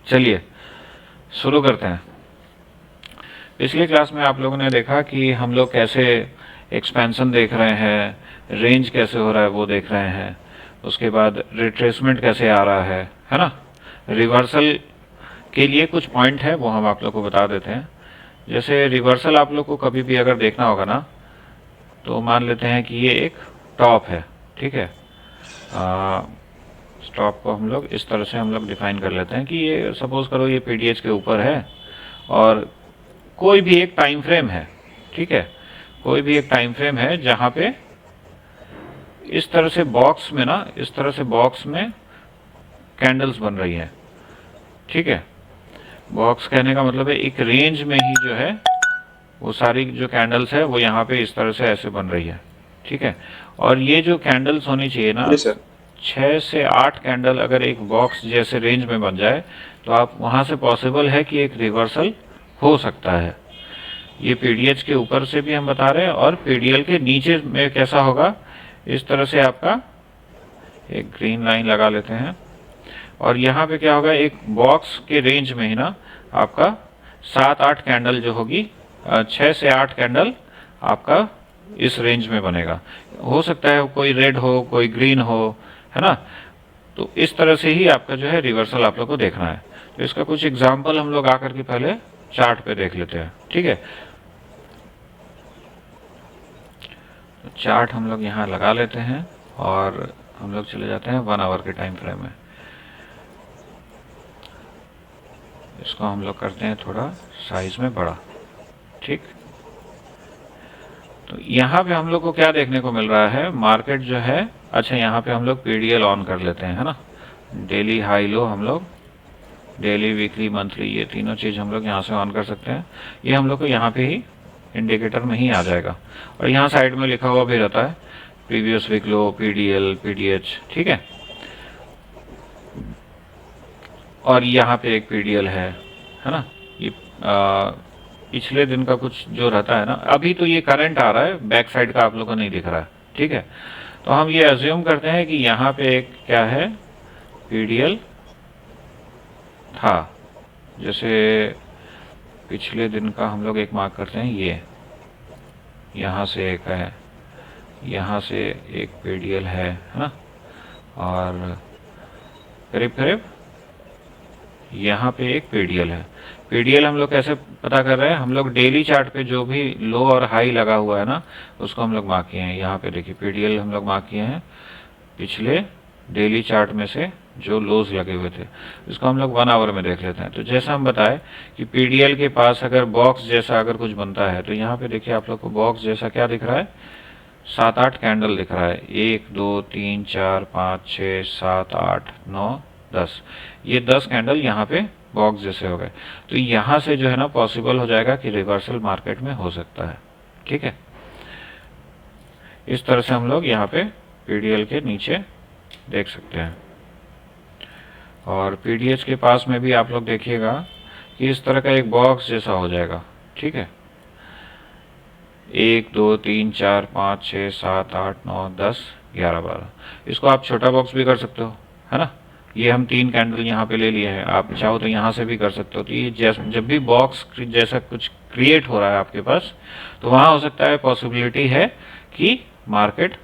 चलिए शुरू करते हैं। पिछली क्लास में आप लोगों ने देखा कि हम लोग कैसे एक्सपेंशन देख रहे हैं, रेंज कैसे हो रहा है वो देख रहे हैं, उसके बाद रिट्रेसमेंट कैसे आ रहा है ना। रिवर्सल के लिए कुछ पॉइंट है वो हम आप लोग को बता देते हैं। जैसे रिवर्सल आप लोग को कभी भी अगर देखना होगा ना, तो मान लेते हैं कि ये एक टॉप है, ठीक है। स्टॉप को हम लोग इस तरह से हम लोग डिफाइन कर लेते हैं कि ये सपोज करो ये पीडीएच के ऊपर है और कोई भी एक टाइम फ्रेम है, ठीक है। कोई भी एक टाइम फ्रेम है जहां पे इस तरह से बॉक्स में ना, इस तरह से बॉक्स में कैंडल्स बन रही हैं, ठीक है। बॉक्स कहने का मतलब है एक रेंज में ही जो है वो सारी जो कैंडल्स है वो यहाँ पे इस तरह से ऐसे बन रही है, ठीक है। और ये जो कैंडल्स होनी चाहिए ना, 6 से 8 कैंडल अगर एक बॉक्स जैसे रेंज में बन जाए तो आप वहां से पॉसिबल है कि एक रिवर्सल हो सकता है। ये पीडीएच के ऊपर से भी हम बता रहे हैं और पीडीएल के नीचे में कैसा होगा, इस तरह से आपका एक ग्रीन लाइन लगा लेते हैं और यहाँ पे क्या होगा, एक बॉक्स के रेंज में ही ना आपका 7-8 कैंडल जो होगी, 6 से 8 कैंडल आपका इस रेंज में बनेगा। हो सकता है कोई रेड हो, कोई ग्रीन हो, है ना। तो इस तरह से ही आपका जो है रिवर्सल आप लोग को देखना है। तो इसका कुछ एग्जाम्पल हम लोग आकर के पहले चार्ट पे देख लेते हैं, ठीक है। तो चार्ट हम लोग यहाँ लगा लेते हैं और हम लोग चले जाते हैं 1 आवर के टाइम फ्रेम में। इसको हम लोग करते हैं थोड़ा साइज में बड़ा, ठीक। तो यहाँ पे हम लोग को क्या देखने को मिल रहा है, मार्केट जो है, अच्छा यहाँ पे हम लोग पीडीएल ऑन कर लेते हैं, है ना। डेली हाई लो हम लोग, डेली वीकली मंथली ये तीनों चीज़ हम लोग यहाँ से ऑन कर सकते हैं। ये हम लोग को यहाँ पे ही इंडिकेटर में ही आ जाएगा और यहाँ साइड में लिखा हुआ भी रहता है प्रीवियस वीक लो, पीडीएल, पीडीएच, ठीक है। और यहाँ पे एक पीडीएल है ना। ये पिछले दिन का कुछ जो रहता है ना, अभी तो ये करंट आ रहा है, बैक साइड का आप लोग को नहीं दिख रहा है, ठीक है। तो हम ये अज्यूम करते हैं कि यहाँ पे एक क्या है, पीडीएल था। जैसे पिछले दिन का हम लोग एक मार्क करते हैं, ये यहाँ से एक है, यहाँ से एक पीडीएल है ना। और करीब करीब यहाँ पे एक पीडीएल है। पीडीएल हम लोग कैसे पता कर रहे हैं, हम लोग डेली चार्ट पे जो भी लो और हाई लगा हुआ है ना उसको हम लोग मार्क किए हैं। यहाँ पे देखिए पीडीएल हम लोग मार्क किए हैं पिछले डेली चार्ट में से जो लोज लगे हुए थे, इसको हम लोग 1 आवर में देख लेते हैं। तो जैसा हम बताए कि पीडीएल के पास अगर बॉक्स जैसा अगर कुछ बनता है तो यहाँ पे देखिए आप लोग को बॉक्स जैसा क्या दिख रहा है, 7-8 कैंडल दिख रहा है। 1 2 3 4 5 6 7 8 9 10, ये 10 कैंडल यहाँ पे बॉक्स जैसे हो गए। तो यहाँ से जो है ना पॉसिबल हो जाएगा कि रिवर्सल मार्केट में हो सकता है, ठीक है। इस तरह से हम लोग यहाँ पे पीडीएल के नीचे देख सकते हैं। और पीडीएच के पास में भी आप लोग देखिएगा कि इस तरह का एक बॉक्स जैसा हो जाएगा, ठीक है। 1 2 3 4 5 6 7 8 9 10 11 12, इसको आप छोटा बॉक्स भी कर सकते हो, है ना। ये हम 3 कैंडल यहाँ पे ले लिए हैं, आप चाहो तो यहाँ से भी कर सकते हो। तो ये जब भी बॉक्स जैसा कुछ क्रिएट हो रहा है आपके पास, तो वहाँ हो सकता है, पॉसिबिलिटी है कि मार्केट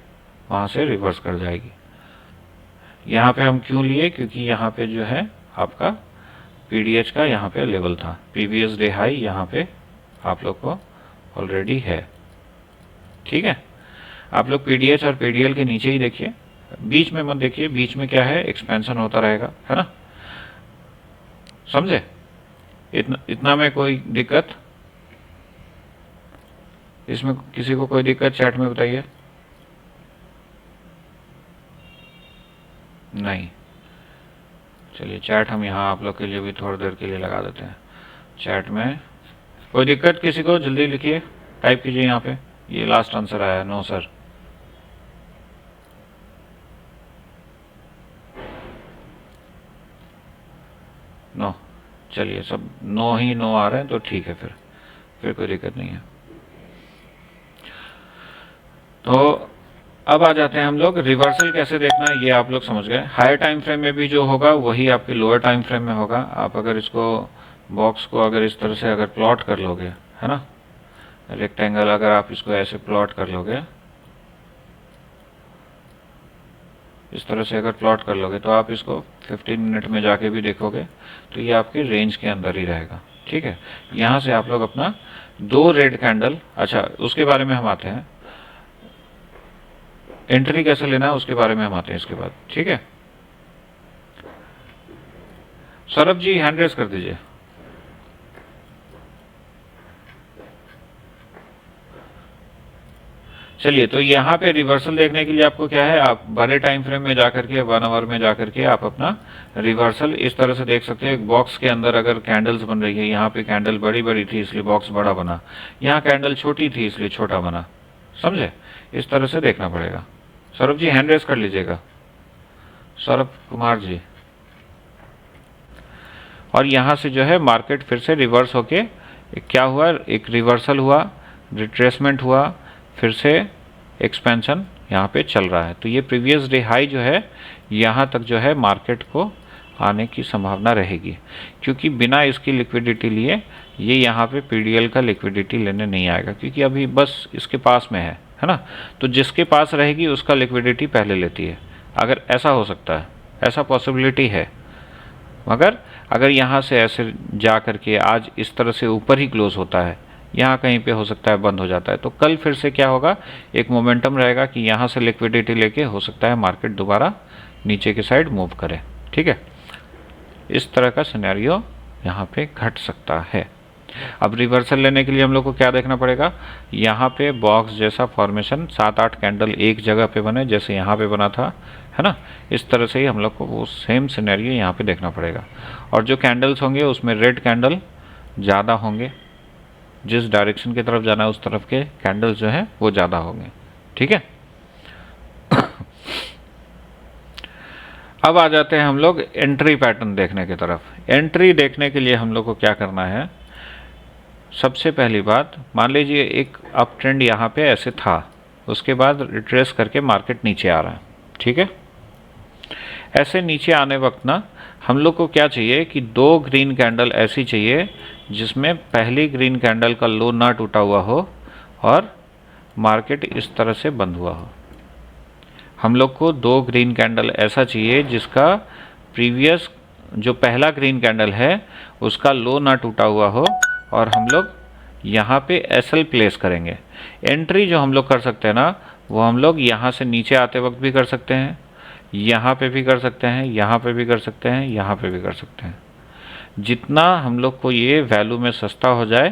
वहाँ से रिवर्स कर जाएगी। यहाँ पे हम क्यों लिए, क्योंकि यहाँ पे जो है आपका पीडीएच का यहाँ पे लेवल था, प्रीवियस डे हाई यहाँ पे आप लोग को ऑलरेडी है, ठीक है। आप लोग पीडीएच और पीडीएल के नीचे ही देखिए, बीच में मत देखिए, बीच में क्या है, एक्सपेंशन होता रहेगा, है ना। समझे? इतना में कोई दिक्कत, इसमें किसी को कोई दिक्कत चैट में बताइए। नहीं, चलिए चैट हम यहाँ आप लोग के लिए भी थोड़ी देर के लिए लगा देते हैं। चैट में कोई दिक्कत किसी को, जल्दी लिखिए, टाइप कीजिए यहाँ पे। ये लास्ट आंसर आया, नो सर। नो, चलिए सब नो ही नो आ रहे हैं तो ठीक है, फिर कोई दिक्कत नहीं है। तो अब आ जाते हैं हम लोग रिवर्सल कैसे देखना है, ये आप लोग समझ गए। हायर टाइम फ्रेम में भी जो होगा वही आपके लोअर टाइम फ्रेम में होगा। आप अगर इसको बॉक्स को अगर इस तरह से अगर प्लॉट कर लोगे, है ना, रेक्टेंगल अगर आप इसको ऐसे प्लॉट कर लोगे, इस तरह से अगर प्लॉट कर लोगे, तो आप इसको 15 मिनट में जाके भी देखोगे तो ये आपके रेंज के अंदर ही रहेगा। ठीक है, यहाँ से आप लोग अपना 2 रेड कैंडल, अच्छा उसके बारे में हम आते हैं, एंट्री कैसे लेना है उसके बारे में हम आते हैं इसके बाद। ठीक है, सौरभ जी हैंड रेस कर दीजिए। चलिए, तो यहाँ पे रिवर्सल देखने के लिए आपको क्या है, आप बड़े टाइम फ्रेम में जाकर के 1 आवर में जाकर के आप अपना रिवर्सल इस तरह से देख सकते हैं। एक बॉक्स के अंदर अगर कैंडल्स बन रही है, यहाँ पे कैंडल बड़ी बड़ी थी इसलिए बॉक्स बड़ा बना, यहाँ कैंडल छोटी थी इसलिए छोटा बना, समझे, इस तरह से देखना पड़ेगा। सौरभ जी हैंड रेस कर लीजिएगा, सौरभ कुमार जी। और यहाँ से जो है मार्केट फिर से रिवर्स होके क्या हुआ, एक रिवर्सल हुआ, रिट्रेसमेंट हुआ, फिर से एक्सपेंशन यहाँ पे चल रहा है। तो ये प्रीवियस डे हाई जो है यहाँ तक जो है मार्केट को आने की संभावना रहेगी, क्योंकि बिना इसकी लिक्विडिटी लिए ये यहाँ पे पीडीएल का लिक्विडिटी लेने नहीं आएगा, क्योंकि अभी बस इसके पास में है ना। तो जिसके पास रहेगी उसका लिक्विडिटी पहले लेती है। अगर ऐसा हो सकता है, ऐसा पॉसिबिलिटी है, मगर अगर यहाँ से ऐसे जा करके आज इस तरह से ऊपर ही क्लोज होता है, यहाँ कहीं पे हो सकता है बंद हो जाता है, तो कल फिर से क्या होगा, एक मोमेंटम रहेगा कि यहाँ से लिक्विडिटी लेके हो सकता है मार्केट दोबारा नीचे की साइड मूव करे। ठीक है, इस तरह का सिनेरियो यहाँ पे घट सकता है। अब रिवर्सल लेने के लिए हम लोग को क्या देखना पड़ेगा, यहाँ पे बॉक्स जैसा फॉर्मेशन 7-8 कैंडल एक जगह पे बने, जैसे यहाँ पे बना था, है ना, इस तरह से ही हम लोग को वो सेम सिनेरियो यहाँ पे देखना पड़ेगा। और जो कैंडल्स होंगे उसमें रेड कैंडल ज़्यादा होंगे, जिस डायरेक्शन की तरफ जाना है उस तरफ के कैंडल्स जो हैं वो ज़्यादा होंगे। ठीक है, अब आ जाते हैं हम लोग एंट्री पैटर्न देखने की तरफ। एंट्री देखने के लिए हम लोग को क्या करना है, सबसे पहली बात, मान लीजिए एक अप ट्रेंड यहाँ पे ऐसे था, उसके बाद रिट्रेस करके मार्केट नीचे आ रहा है। ठीक है, ऐसे नीचे आने वक्त ना हम लोग को क्या चाहिए कि 2 ग्रीन कैंडल ऐसी चाहिए जिसमें पहली ग्रीन कैंडल का लो ना टूटा हुआ हो और मार्केट इस तरह से बंद हुआ हो। हम लोग को 2 ग्रीन कैंडल ऐसा चाहिए जिसका प्रीवियस जो पहला ग्रीन कैंडल है उसका लो ना टूटा हुआ हो, और हम लोग यहाँ पे एसएल प्लेस करेंगे। एंट्री जो हम लोग कर सकते हैं ना, वो हम लोग यहाँ से नीचे आते वक्त भी कर सकते हैं, यहाँ पे भी कर सकते हैं, यहाँ पे भी कर सकते हैं, यहाँ पे भी कर सकते हैं। जितना हम लोग को ये वैल्यू में सस्ता हो जाए,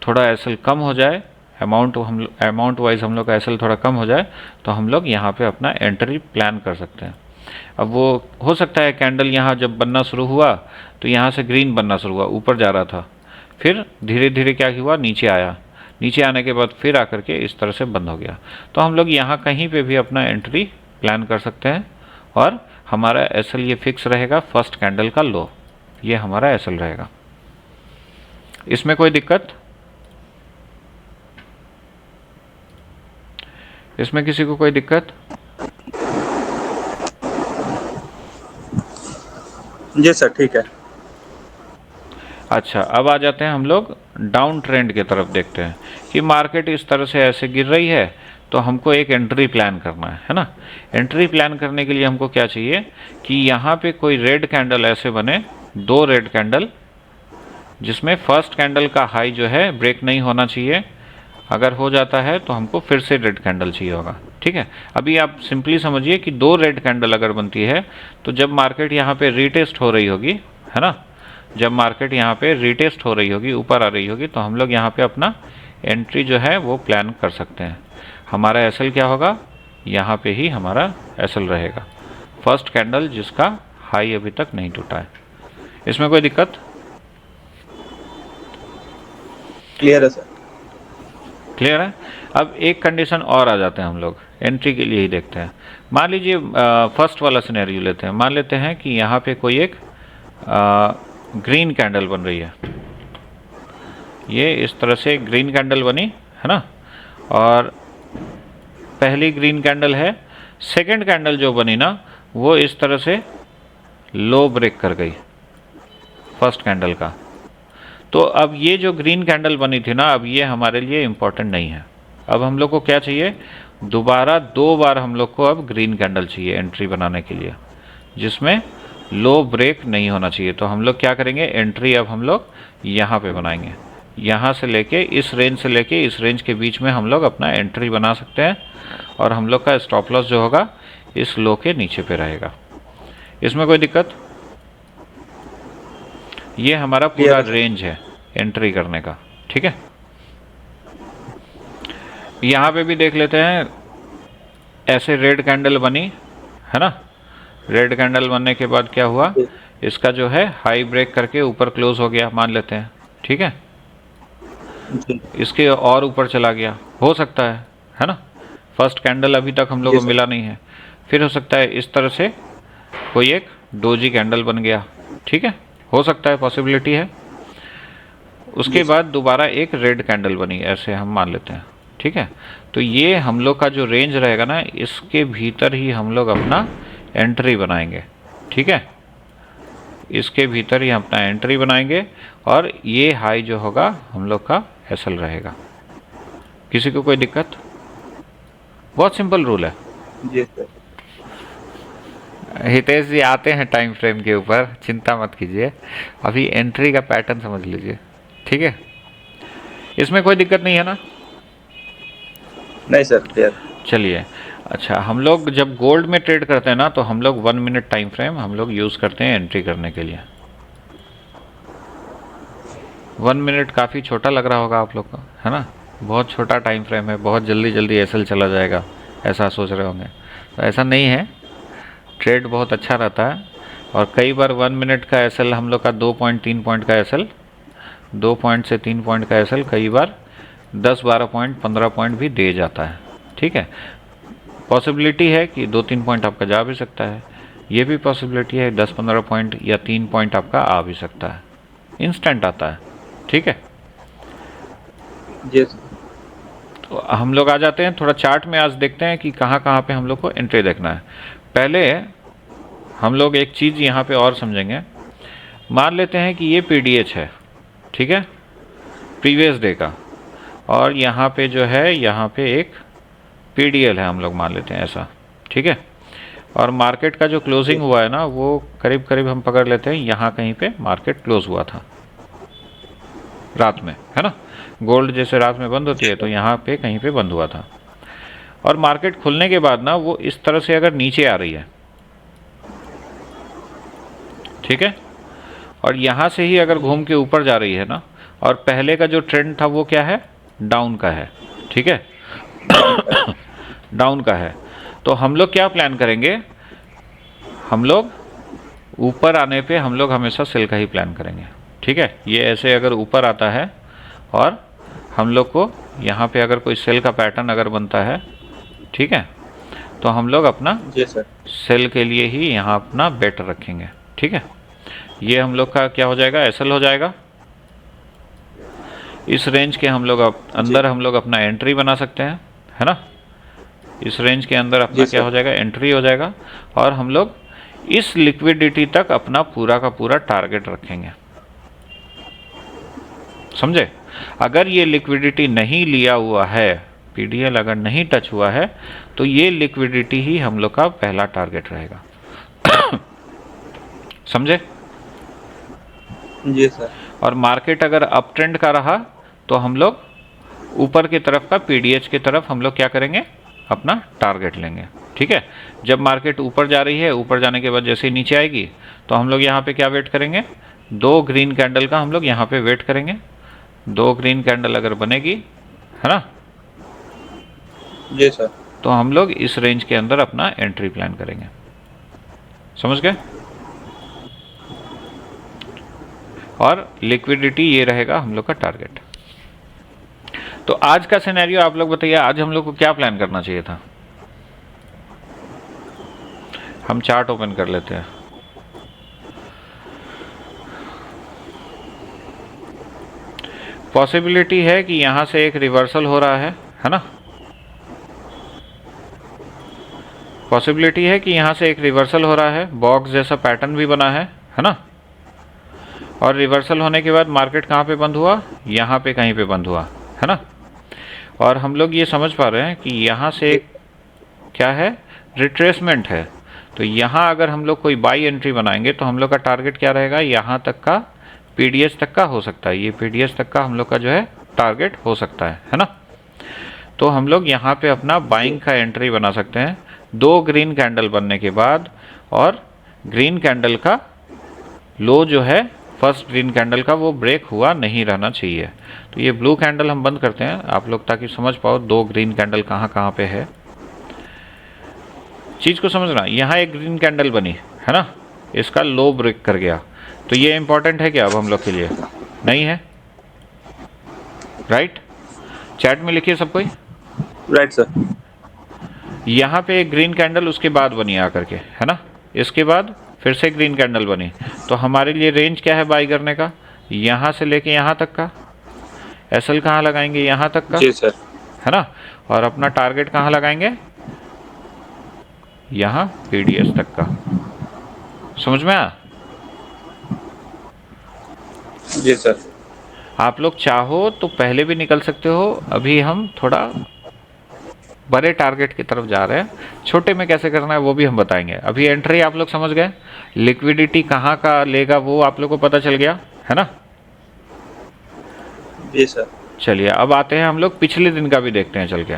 थोड़ा एसएल कम हो जाए, अमाउंट वाइज हम लोग का एसएल थोड़ा कम हो जाए, तो हम लोग यहाँ पे अपना एंट्री प्लान कर सकते हैं। अब वो हो सकता है कैंडल यहाँ जब बनना शुरू हुआ तो यहाँ से ग्रीन बनना शुरू हुआ, ऊपर जा रहा था, फिर धीरे धीरे क्या हुआ, नीचे आया, नीचे आने के बाद फिर आकर के इस तरह से बंद हो गया। तो हम लोग यहाँ कहीं पे भी अपना एंट्री प्लान कर सकते हैं, और हमारा एसएल ये फिक्स रहेगा, फर्स्ट कैंडल का लो, ये हमारा एसएल रहेगा। इसमें कोई दिक्कत, इसमें किसी को कोई दिक्कत? जी सर, ठीक है। अच्छा, अब आ जाते हैं हम लोग डाउन ट्रेंड की तरफ, देखते हैं कि मार्केट इस तरह से ऐसे गिर रही है, तो हमको एक एंट्री प्लान करना है ना। एंट्री प्लान करने के लिए हमको क्या चाहिए कि यहाँ पे कोई रेड कैंडल ऐसे बने, 2 रेड कैंडल, जिसमें फर्स्ट कैंडल का हाई जो है ब्रेक नहीं होना चाहिए। अगर हो जाता है तो हमको फिर से रेड कैंडल चाहिए होगा। ठीक है, अभी आप सिंपली समझिए कि 2 रेड कैंडल अगर बनती है तो जब मार्केट यहाँ पे रीटेस्ट हो रही होगी, है ना, जब मार्केट यहाँ पे रीटेस्ट हो रही होगी, ऊपर आ रही होगी, तो हम लोग यहाँ पे अपना एंट्री जो है वो प्लान कर सकते हैं। हमारा एसएल क्या होगा, यहाँ पे ही हमारा एसएल रहेगा, फर्स्ट कैंडल जिसका हाई अभी तक नहीं टूटा है। इसमें कोई दिक्कत? क्लियर है सर। क्लियर है। अब एक कंडीशन और आ जाते हैं हम लोग, एंट्री के लिए ही देखते हैं। मान लीजिए फर्स्ट वाला सिनेरियो लेते हैं, मान लेते हैं कि यहाँ पे कोई एक ग्रीन कैंडल बन रही है, ये इस तरह से ग्रीन कैंडल बनी, है ना, और पहली ग्रीन कैंडल है, सेकंड कैंडल जो बनी ना वो इस तरह से लो ब्रेक कर गई फर्स्ट कैंडल का। तो अब ये जो ग्रीन कैंडल बनी थी ना, अब ये हमारे लिए इम्पोर्टेंट नहीं है। अब हम लोग को क्या चाहिए, दोबारा 2 बार हम लोग को अब ग्रीन कैंडल चाहिए एंट्री बनाने के लिए, जिसमें लो ब्रेक नहीं होना चाहिए। तो हम लोग क्या करेंगे, एंट्री अब हम लोग यहाँ पे बनाएंगे। यहाँ से लेके इस रेंज से लेके इस रेंज के बीच में हम लोग अपना एंट्री बना सकते हैं, और हम लोग का स्टॉप लॉस जो होगा इस लो के नीचे पे रहेगा। इसमें कोई दिक्कत? ये हमारा पूरा रेंज है एंट्री करने का, ठीक है। यहाँ पे भी देख लेते हैं, ऐसे रेड कैंडल बनी है ना, रेड कैंडल बनने के बाद क्या हुआ, इसका जो है हाई ब्रेक करके ऊपर क्लोज हो गया मान लेते हैं, ठीक है। इसके और ऊपर चला गया, हो सकता है ना। फर्स्ट कैंडल अभी तक हम लोग को मिला नहीं है, फिर हो सकता है इस तरह से कोई एक डोजी कैंडल बन गया, ठीक है, हो सकता है, पॉसिबिलिटी है। उसके बाद दोबारा एक रेड कैंडल बनी, ऐसे हम मान लेते हैं, ठीक है। तो ये हम लोग का जो रेंज रहेगा ना, इसके भीतर ही हम लोग अपना एंट्री बनाएंगे, ठीक है। इसके भीतर ही हम अपना एंट्री बनाएंगे, और ये हाई जो होगा हम लोग का एसएल रहेगा। किसी को कोई दिक्कत? बहुत सिंपल रूल है। जी सर। हितेश जी आते हैं टाइम फ्रेम के ऊपर, चिंता मत कीजिए, अभी एंट्री का पैटर्न समझ लीजिए, ठीक है। इसमें कोई दिक्कत नहीं है ना? नहीं सर, क्लियर। चलिए, अच्छा, हम लोग जब गोल्ड में ट्रेड करते हैं ना, तो हम लोग 1 मिनट टाइम फ्रेम हम लोग यूज़ करते हैं एंट्री करने के लिए। 1 मिनट काफ़ी छोटा लग रहा होगा आप लोग को, है ना, बहुत छोटा टाइम फ्रेम है, बहुत जल्दी जल्दी एसएल चला जाएगा, ऐसा सोच रहे होंगे। तो ऐसा नहीं है, ट्रेड बहुत अच्छा रहता है, और कई बार 1 मिनट का एसएल हम लोग का 2 पॉइंट 3 पॉइंट का एसएल, 2 पॉइंट से 3 पॉइंट का एसएल कई बार 10-12 पॉइंट 15 पॉइंट भी दे जाता है, ठीक है। पॉसिबिलिटी है कि 2-3 पॉइंट आपका जा भी सकता है, ये भी पॉसिबिलिटी है 10-15 पॉइंट या 3 पॉइंट आपका आ भी सकता है, इंस्टेंट आता है, ठीक है। जी। तो हम लोग आ जाते हैं थोड़ा चार्ट में, आज देखते हैं कि कहाँ कहाँ पे हम लोग को एंट्री देखना है। पहले हम लोग एक चीज़ यहाँ पे और समझेंगे। मान लेते हैं कि ये पीडीएच है, ठीक है, प्रीवियस डे का, और यहाँ पे जो है, यहाँ पे एक पीडीएल है, हम लोग मान लेते हैं ऐसा, ठीक है। और मार्केट का जो क्लोजिंग हुआ है ना, वो करीब करीब हम पकड़ लेते हैं यहाँ कहीं पे मार्केट क्लोज हुआ था रात में, है ना। गोल्ड जैसे रात में बंद होती है, तो यहाँ पे कहीं पे बंद हुआ था, और मार्केट खुलने के बाद ना वो इस तरह से अगर नीचे आ रही है, ठीक है, और यहाँ से ही अगर घूम के ऊपर जा रही है ना, और पहले का जो ट्रेंड था वो क्या है, डाउन का है, ठीक है, डाउन का है। तो हम लोग क्या प्लान करेंगे, हम लोग ऊपर आने पे हम लोग हमेशा सेल का ही प्लान करेंगे, ठीक है। ये ऐसे अगर ऊपर आता है और हम लोग को यहाँ पे अगर कोई सेल का पैटर्न अगर बनता है, ठीक है, तो हम लोग अपना जी सर, सेल के लिए ही यहाँ अपना बेट रखेंगे, ठीक है। ये हम लोग का क्या हो जाएगा, एसएल हो जाएगा। इस रेंज के हम लोग अंदर हम लोग अपना एंट्री बना सकते हैं, है ना। इस रेंज के अंदर अपना क्या हो जाएगा, एंट्री हो जाएगा, और हम लोग इस लिक्विडिटी तक अपना पूरा का पूरा टारगेट रखेंगे, समझे। अगर ये लिक्विडिटी नहीं लिया हुआ है, पीडीएल अगर नहीं टच हुआ है, तो ये लिक्विडिटी ही हम लोग का पहला टारगेट रहेगा। समझे? जी सर। और मार्केट अगर अप ट्रेंड का रहा, तो हम लोग ऊपर की तरफ का पीडीएच की तरफ हम लोग क्या करेंगे, अपना टारगेट लेंगे, ठीक है। जब मार्केट ऊपर जा रही है, ऊपर जाने के बाद जैसे ही नीचे आएगी, तो हम लोग यहाँ पे क्या वेट करेंगे, 2 ग्रीन कैंडल का हम लोग यहाँ पे वेट करेंगे। 2 ग्रीन कैंडल अगर बनेगी, है ना, जी सर, तो हम लोग इस रेंज के अंदर अपना एंट्री प्लान करेंगे, समझ गए। और लिक्विडिटी ये रहेगा हम लोग का टारगेट। तो आज का सिनेरियो आप लोग बताइए, आज हम लोग को क्या प्लान करना चाहिए था। हम चार्ट ओपन कर लेते हैं। पॉसिबिलिटी है कि यहां से एक रिवर्सल हो रहा है ना। पॉसिबिलिटी है कि यहाँ से एक रिवर्सल हो रहा है, बॉक्स जैसा पैटर्न भी बना है ना। और रिवर्सल होने के बाद मार्केट कहाँ पे बंद हुआ, यहाँ पे कहीं पे बंद हुआ है ना। और हम लोग ये समझ पा रहे हैं कि यहाँ से एक क्या है, रिट्रेसमेंट है। तो यहाँ अगर हम लोग कोई बाई एंट्री बनाएंगे तो हम लोग का टारगेट क्या रहेगा, यहाँ तक का, पीडीएस तक का हो सकता है। ये पीडीएस तक का हम लोग का जो है टारगेट हो सकता है ना। तो हम लोग यहाँ पे अपना बाइंग का एंट्री बना सकते हैं 2 ग्रीन कैंडल बनने के बाद। और ग्रीन कैंडल का लो जो है फर्स्ट ग्रीन कैंडल का वो ब्रेक हुआ नहीं रहना चाहिए। तो ये ब्लू कैंडल हम बंद करते हैं आप लोग, ताकि समझ पाओ 2 ग्रीन कैंडल कहाँ कहाँ पे है। चीज़ को समझना, यहाँ एक ग्रीन कैंडल बनी है ना, इसका लो ब्रेक कर गया, तो ये इंपॉर्टेंट है क्या अब हम लोग के लिए, नहीं है, राइट। चैट में लिखिए सब कोई। Right sir. यहाँ पे एक ग्रीन कैंडल उसके बाद बनी आकर के, है ना, इसके बाद फिर से ग्रीन कैंडल बनी। तो हमारे लिए रेंज क्या है बाई करने का, यहाँ से लेके यहाँ तक का। एसएल कहाँ लगाएंगे, यहाँ तक का, जी सर। है ना। और अपना टारगेट कहाँ लगाएंगे, यहाँ पीडीएस तक का। समझ में आया। जी सर। आप लोग चाहो तो पहले भी निकल सकते हो, अभी हम थोड़ा बड़े टारगेट की तरफ जा रहे हैं, छोटे में कैसे करना है वो भी हम बताएंगे। अभी एंट्री आप लोग समझ गए, लिक्विडिटी कहाँ का लेगा वो आप लोग को पता चल गया है ना। जी सर। चलिए अब आते हैं हम लोग पिछले दिन का भी देखते हैं चल के।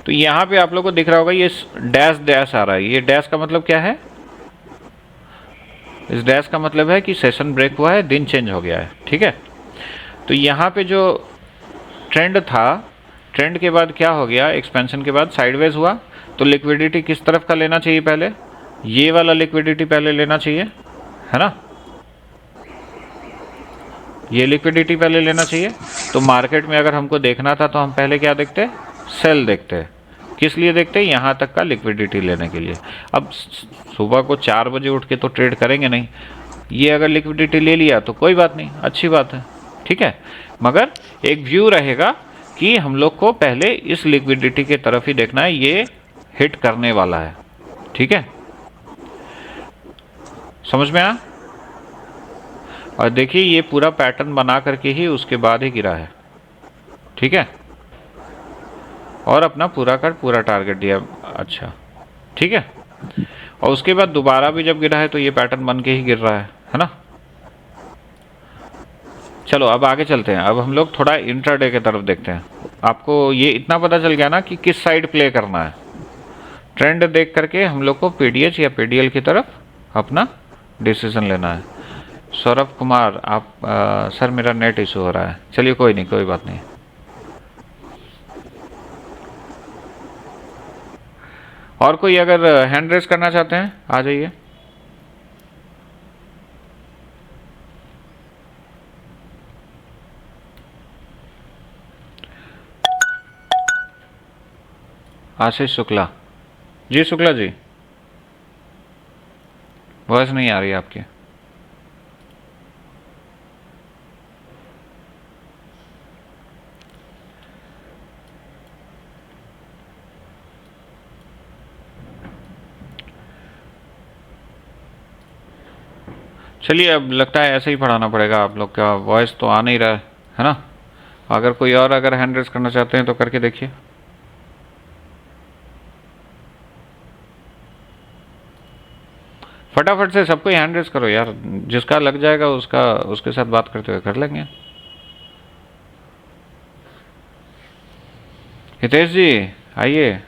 तो यहाँ पे आप लोग को दिख रहा होगा ये डैश डैश आ रहा है, ये डैश का मतलब क्या है, इस डैश का मतलब है कि सेशन ब्रेक हुआ है, दिन चेंज हो गया है, ठीक है। तो यहाँ पे जो ट्रेंड था, ट्रेंड के बाद क्या हो गया, एक्सपेंशन के बाद साइडवेज हुआ। तो लिक्विडिटी किस तरफ का लेना चाहिए, पहले ये वाला लिक्विडिटी पहले लेना चाहिए, है ना, ये लिक्विडिटी पहले लेना चाहिए। तो मार्केट में अगर हमको देखना था तो हम पहले क्या देखते, सेल देखते। किस लिए देखते, यहाँ तक का लिक्विडिटी लेने के लिए। अब सुबह को 4 बजे उठ के तो ट्रेड करेंगे नहीं, ये अगर लिक्विडिटी ले लिया तो कोई बात नहीं, अच्छी बात है, ठीक है। मगर एक व्यू रहेगा कि हम लोग को पहले इस लिक्विडिटी के तरफ ही देखना है, ये हिट करने वाला है, ठीक है। समझ में आया। और देखिए ये पूरा पैटर्न बना करके ही उसके बाद ही गिरा है, ठीक है। और अपना पूरा का पूरा टारगेट दिया, अच्छा ठीक है। और उसके बाद दोबारा भी जब गिरा है तो ये पैटर्न बन के ही गिर रहा है ना। चलो अब आगे चलते हैं, अब हम लोग थोड़ा इंट्राडे की तरफ देखते हैं। आपको ये इतना पता चल गया ना कि किस साइड प्ले करना है। ट्रेंड देख करके हम लोग को पीडीएच या पीडीएल की तरफ अपना डिसीजन लेना है। सौरभ कुमार आप सर मेरा नेट इशू हो रहा है, चलिए कोई नहीं, कोई बात नहीं। और कोई अगर हैंड रेस करना चाहते हैं आ जाइए। आशीष शुक्ला जी, शुक्ला जी वॉइस नहीं आ रही आपकी। चलिए अब लगता है ऐसे ही पढ़ाना पड़ेगा, आप लोग का वॉइस तो आ नहीं रहा है ना। अगर कोई और अगर हैंड रेस करना चाहते हैं तो करके देखिए। फटाफट से सबको हैंड रेस करो यार, जिसका लग जाएगा उसका उसके साथ बात करते हुए कर लेंगे। हितेश जी आइए।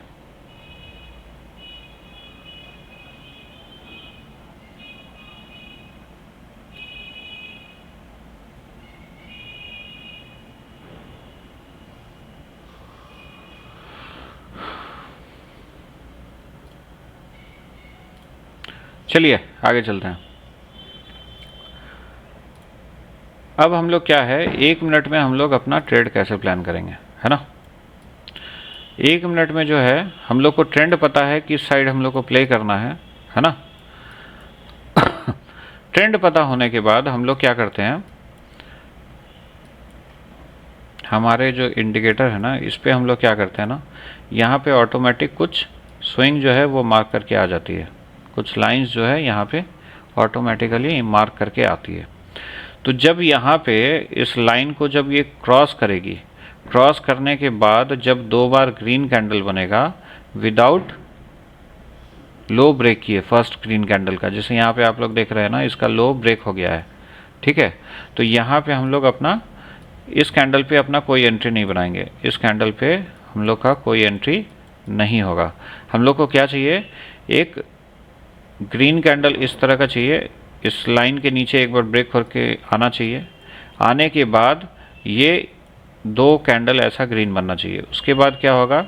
चलिए आगे चलते हैं। अब हम लोग क्या है, 1 मिनट में हम लोग अपना ट्रेड कैसे प्लान करेंगे, है ना। 1 मिनट में जो है हम लोग को ट्रेंड पता है किस साइड हम लोग को प्ले करना है ना। ट्रेंड पता होने के बाद हम लोग क्या करते हैं, हमारे जो इंडिकेटर है ना, इस पे हम लोग क्या करते हैं ना, यहाँ पे ऑटोमेटिक कुछ स्विंग जो है वो मार्क करके आ जाती है, कुछ लाइंस जो है यहाँ पे ऑटोमेटिकली मार्क करके आती है। तो जब यहाँ पे इस लाइन को जब ये क्रॉस करेगी, क्रॉस करने के बाद जब 2 बार ग्रीन कैंडल बनेगा विदाउट लो ब्रेक किए फर्स्ट ग्रीन कैंडल का, जैसे यहाँ पे आप लोग देख रहे हैं ना, इसका लो ब्रेक हो गया है, ठीक है। तो यहाँ पे हम लोग अपना इस कैंडल पे अपना कोई एंट्री नहीं बनाएंगे, इस कैंडल पे हम लोग का कोई एंट्री नहीं होगा। हम लोग को क्या चाहिए, एक ग्रीन कैंडल इस तरह का चाहिए, इस लाइन के नीचे एक बार ब्रेक करके आना चाहिए, आने के बाद ये 2 कैंडल ऐसा ग्रीन बनना चाहिए। उसके बाद क्या होगा,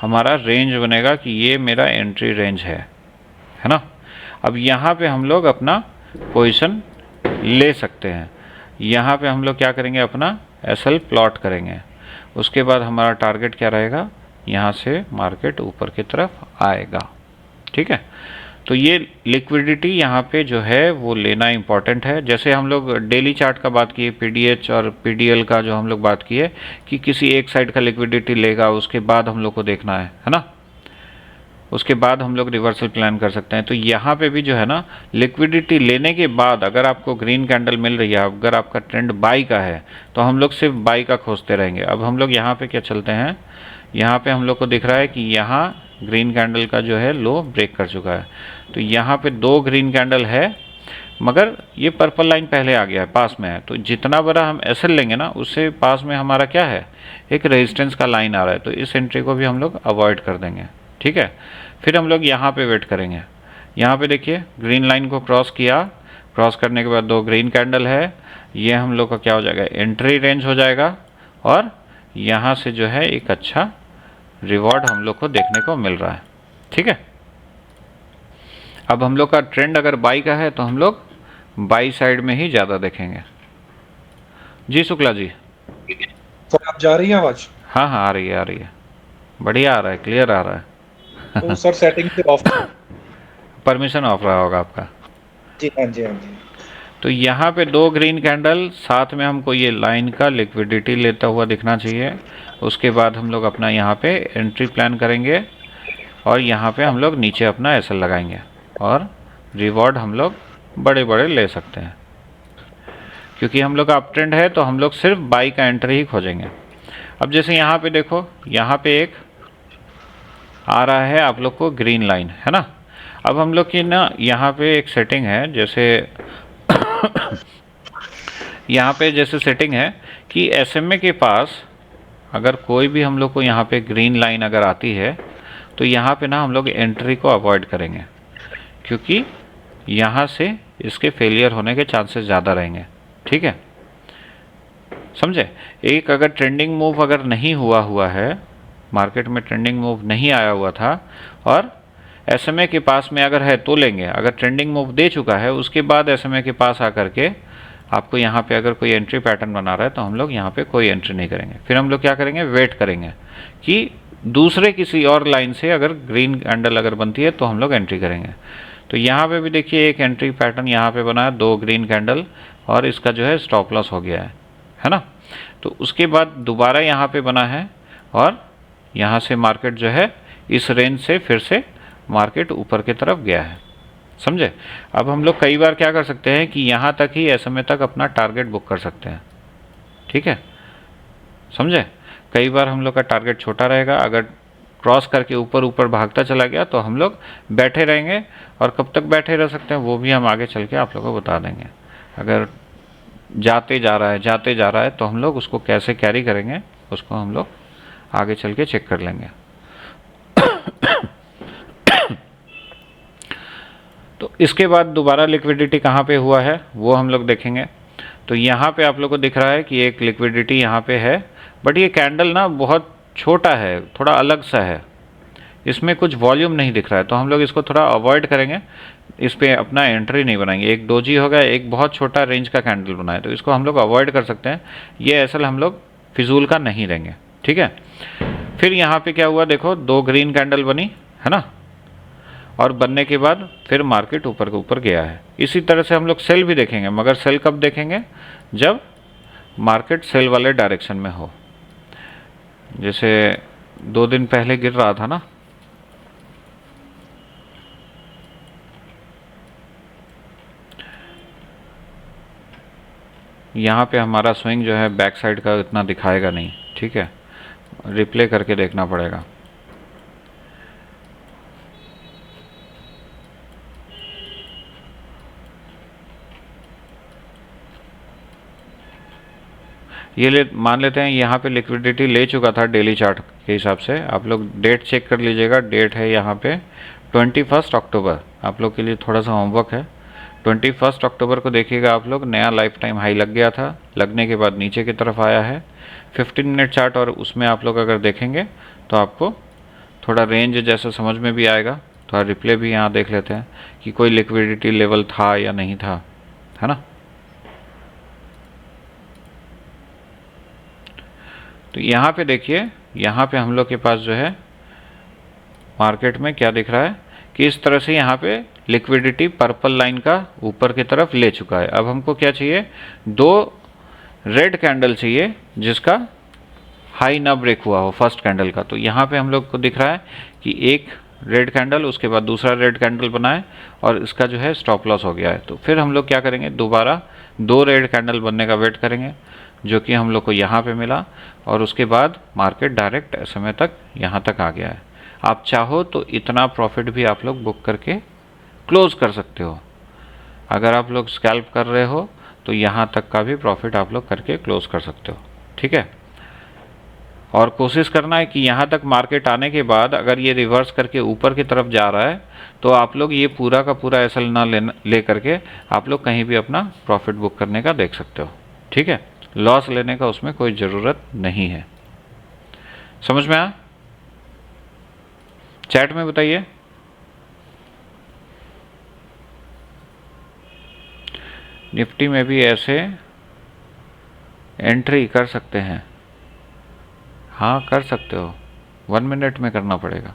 हमारा रेंज बनेगा कि ये मेरा एंट्री रेंज है ना। अब यहाँ पे हम लोग अपना पोजीशन ले सकते हैं। यहाँ पे हम लोग क्या करेंगे, अपना एसएल प्लॉट करेंगे। उसके बाद हमारा टारगेट क्या रहेगा, यहाँ से मार्केट ऊपर की तरफ आएगा, ठीक है। तो ये लिक्विडिटी यहाँ पे जो है वो लेना इम्पॉर्टेंट है। जैसे हम लोग डेली चार्ट का बात किए, पीडीएच और पीडीएल का जो हम लोग बात किए कि किसी एक साइड का लिक्विडिटी लेगा, उसके बाद हम लोग को देखना है ना, उसके बाद हम लोग रिवर्सल प्लान कर सकते हैं। तो यहाँ पे भी जो है ना, लिक्विडिटी लेने के बाद अगर आपको ग्रीन कैंडल मिल रही है, अगर आपका ट्रेंड बाई का है, तो हम लोग सिर्फ बाई का खोजते रहेंगे। अब हम लोग यहाँ पे क्या चलते हैं, यहाँ पे हम लोग को दिख रहा है कि यहाँ ग्रीन कैंडल का जो है लो ब्रेक कर चुका है। तो यहाँ पे 2 ग्रीन कैंडल है, मगर ये पर्पल लाइन पहले आ गया है, पास में है। तो जितना बड़ा हम एसएल लेंगे ना, उससे पास में हमारा क्या है, एक रेजिस्टेंस का लाइन आ रहा है। तो इस एंट्री को भी हम लोग अवॉइड कर देंगे, ठीक है। फिर हम लोग यहाँ पे वेट करेंगे। यहाँ पे देखिए ग्रीन लाइन को क्रॉस किया, क्रॉस करने के बाद 2 ग्रीन कैंडल है, ये हम लोग का क्या हो जाएगा, एंट्री रेंज हो जाएगा। और यहाँ से जो है एक अच्छा रिवॉर्ड हम लोग को देखने को मिल रहा है, ठीक है। अब हम लोग का ट्रेंड अगर बाई का है तो हम लोग बाई साइड में ही ज़्यादा देखेंगे। जी शुक्ला जी। तो आप जा रही है आवाज? हाँ हाँ, आ रही है, आ रही है, बढ़िया आ रहा है, क्लियर आ रहा है। तो सर सेटिंग से ऑफ। परमिशन ऑफ रहा होगा आपका। जी हाँ जी, हाँ जी। तो यहाँ पे 2 ग्रीन कैंडल, साथ में हमको ये लाइन का लिक्विडिटी लेता हुआ दिखना चाहिए। उसके बाद हम लोग अपना यहाँ पे एंट्री प्लान करेंगे और यहाँ पे हम लोग नीचे अपना एसएल लगाएंगे और रिवॉर्ड हम लोग बड़े बड़े ले सकते हैं। क्योंकि हम लोग का अप ट्रेंड है तो हम लोग सिर्फ बाई का एंट्री ही खोजेंगे। अब जैसे यहाँ पे देखो, यहाँ पे एक आ रहा है आप लोग को ग्रीन लाइन, है ना। अब हम लोग की ना यहाँ पे एक सेटिंग है, जैसे यहाँ पे जैसे सेटिंग है कि एसएमए के पास अगर कोई भी हम लोग को यहाँ पे ग्रीन लाइन अगर आती है तो यहाँ पे ना हम लोग एंट्री को अवॉइड करेंगे, क्योंकि यहाँ से इसके फेलियर होने के चांसेस ज़्यादा रहेंगे, ठीक है, समझे। एक अगर ट्रेंडिंग मूव अगर नहीं हुआ है, मार्केट में ट्रेंडिंग मूव नहीं आया हुआ था और एसएमए के पास में अगर है तो लेंगे। अगर ट्रेंडिंग मूव दे चुका है उसके बाद एसएमए के पास आकर के आपको यहाँ पे अगर कोई एंट्री पैटर्न बना रहा है तो हम लोग यहाँ पे कोई एंट्री नहीं करेंगे। फिर हम लोग क्या करेंगे, वेट करेंगे कि दूसरे किसी और लाइन से अगर ग्रीन कैंडल अगर बनती है तो हम लोग एंट्री करेंगे। तो यहाँ पे भी देखिए एक एंट्री पैटर्न यहाँ पे बना है, 2 ग्रीन कैंडल, और इसका जो है स्टॉप लॉस हो गया है ना। तो उसके बाद दोबारा यहाँ पे बना है और यहाँ से मार्केट जो है इस रेंज से फिर से मार्केट ऊपर की तरफ गया है, समझे। अब हम लोग कई बार क्या कर सकते हैं कि यहाँ तक ही एसएमए तक अपना टारगेट बुक कर सकते हैं, ठीक है, समझे। कई बार हम लोग का टारगेट छोटा रहेगा, अगर क्रॉस करके ऊपर ऊपर भागता चला गया तो हम लोग बैठे रहेंगे, और कब तक बैठे रह सकते हैं वो भी हम आगे चल के आप लोगों को बता देंगे। अगर जाते जा रहा है तो हम लोग उसको कैसे कैरी करेंगे उसको हम लोग आगे चल के चेक कर लेंगे। तो इसके बाद दोबारा लिक्विडिटी कहाँ पे हुआ है वो हम लोग देखेंगे। तो यहाँ पे आप लोग को दिख रहा है कि एक लिक्विडिटी यहाँ पे है, बट ये कैंडल ना बहुत छोटा है, थोड़ा अलग सा है, इसमें कुछ वॉल्यूम नहीं दिख रहा है, तो हम लोग इसको थोड़ा अवॉइड करेंगे, इस पर अपना एंट्री नहीं बनाएंगे। एक डोजी हो गया, एक बहुत छोटा रेंज का कैंडल बनाए, तो इसको हम लोग अवॉइड कर सकते हैं। ये एसएल हम लोग फिजूल का नहीं लेंगे, ठीक है। फिर यहाँ पे क्या हुआ देखो, 2 ग्रीन कैंडल बनी है ना, और बनने के बाद फिर मार्केट ऊपर के ऊपर गया है। इसी तरह से हम लोग सेल भी देखेंगे, मगर सेल कब देखेंगे, जब मार्केट सेल वाले डायरेक्शन में हो। जैसे 2 दिन पहले गिर रहा था ना, यहाँ पे हमारा स्विंग जो है बैक साइड का इतना दिखाएगा नहीं, ठीक है, रिप्ले करके देखना पड़ेगा। मान लेते हैं यहाँ पे लिक्विडिटी ले चुका था डेली चार्ट के हिसाब से। आप लोग डेट चेक कर लीजिएगा, डेट है यहाँ पे 21 अक्टूबर। आप लोग के लिए थोड़ा सा होमवर्क है। 21 अक्टूबर को देखिएगा आप लोग, नया लाइफ टाइम हाई लग गया था, लगने के बाद नीचे की तरफ आया है 15 मिनट चार्ट, और उसमें आप लोग अगर देखेंगे तो आपको थोड़ा रेंज जैसा समझ में भी आएगा। थोड़ा रिप्ले भी यहाँ देख लेते हैं कि कोई लिक्विडिटी लेवल था या नहीं था, है ना। तो यहाँ पे देखिए, यहाँ पे हम लोग के पास जो है मार्केट में क्या दिख रहा है कि इस तरह से यहाँ पे लिक्विडिटी पर्पल लाइन का ऊपर की तरफ ले चुका है। अब हमको क्या चाहिए, 2 रेड कैंडल चाहिए जिसका हाई ना ब्रेक हुआ हो फर्स्ट कैंडल का। तो यहाँ पे हम लोग को दिख रहा है कि एक रेड कैंडल, उसके बाद दूसरा रेड कैंडल बनाए और इसका जो है स्टॉप लॉस हो गया है। तो फिर हम लोग क्या करेंगे, दोबारा 2 रेड कैंडल बनने का वेट करेंगे, जो कि हम लोग को यहाँ पे मिला, और उसके बाद मार्केट डायरेक्ट समय तक यहाँ तक आ गया है। आप चाहो तो इतना प्रॉफिट भी आप लोग बुक करके क्लोज कर सकते हो। अगर आप लोग स्कैल्प कर रहे हो तो यहाँ तक का भी प्रॉफिट आप लोग करके क्लोज कर सकते हो, ठीक है। और कोशिश करना है कि यहाँ तक मार्केट आने के बाद अगर ये रिवर्स करके ऊपर की तरफ जा रहा है तो आप लोग ये पूरा का पूरा एसएल ना ले करके आप लोग कहीं भी अपना प्रॉफिट बुक करने का देख सकते हो, ठीक है। लॉस लेने का उसमें कोई ज़रूरत नहीं है। समझ में आया? चैट में बताइए। निफ्टी में भी ऐसे एंट्री कर सकते हैं? हाँ कर सकते हो, 1 मिनट में करना पड़ेगा।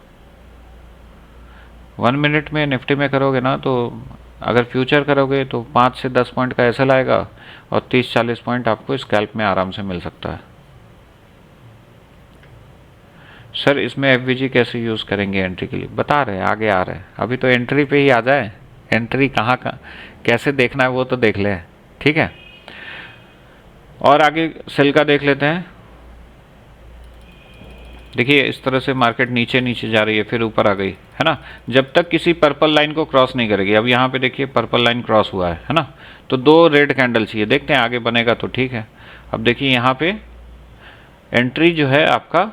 1 मिनट में निफ्टी में करोगे ना, तो अगर फ्यूचर करोगे तो 5 से 10 पॉइंट का एसएल आएगा और 30-40 पॉइंट आपको स्कैल्प में आराम से मिल सकता है। सर इसमें एफवीजी कैसे यूज़ करेंगे एंट्री के लिए? बता रहे हैं, आगे आ रहे हैं। अभी तो एंट्री पे ही आ जाए, एंट्री कहाँ का कैसे देखना है वो तो देख ले, ठीक है। और आगे सेल का देख लेते हैं। देखिए इस तरह से मार्केट नीचे नीचे जा रही है, फिर ऊपर आ गई, है ना, जब तक किसी पर्पल लाइन को क्रॉस नहीं करेगी। अब यहाँ पे देखिए पर्पल लाइन क्रॉस हुआ है ना, तो 2 रेड कैंडल चाहिए, देखते हैं आगे बनेगा तो ठीक है। अब देखिए यहाँ पे एंट्री जो है आपका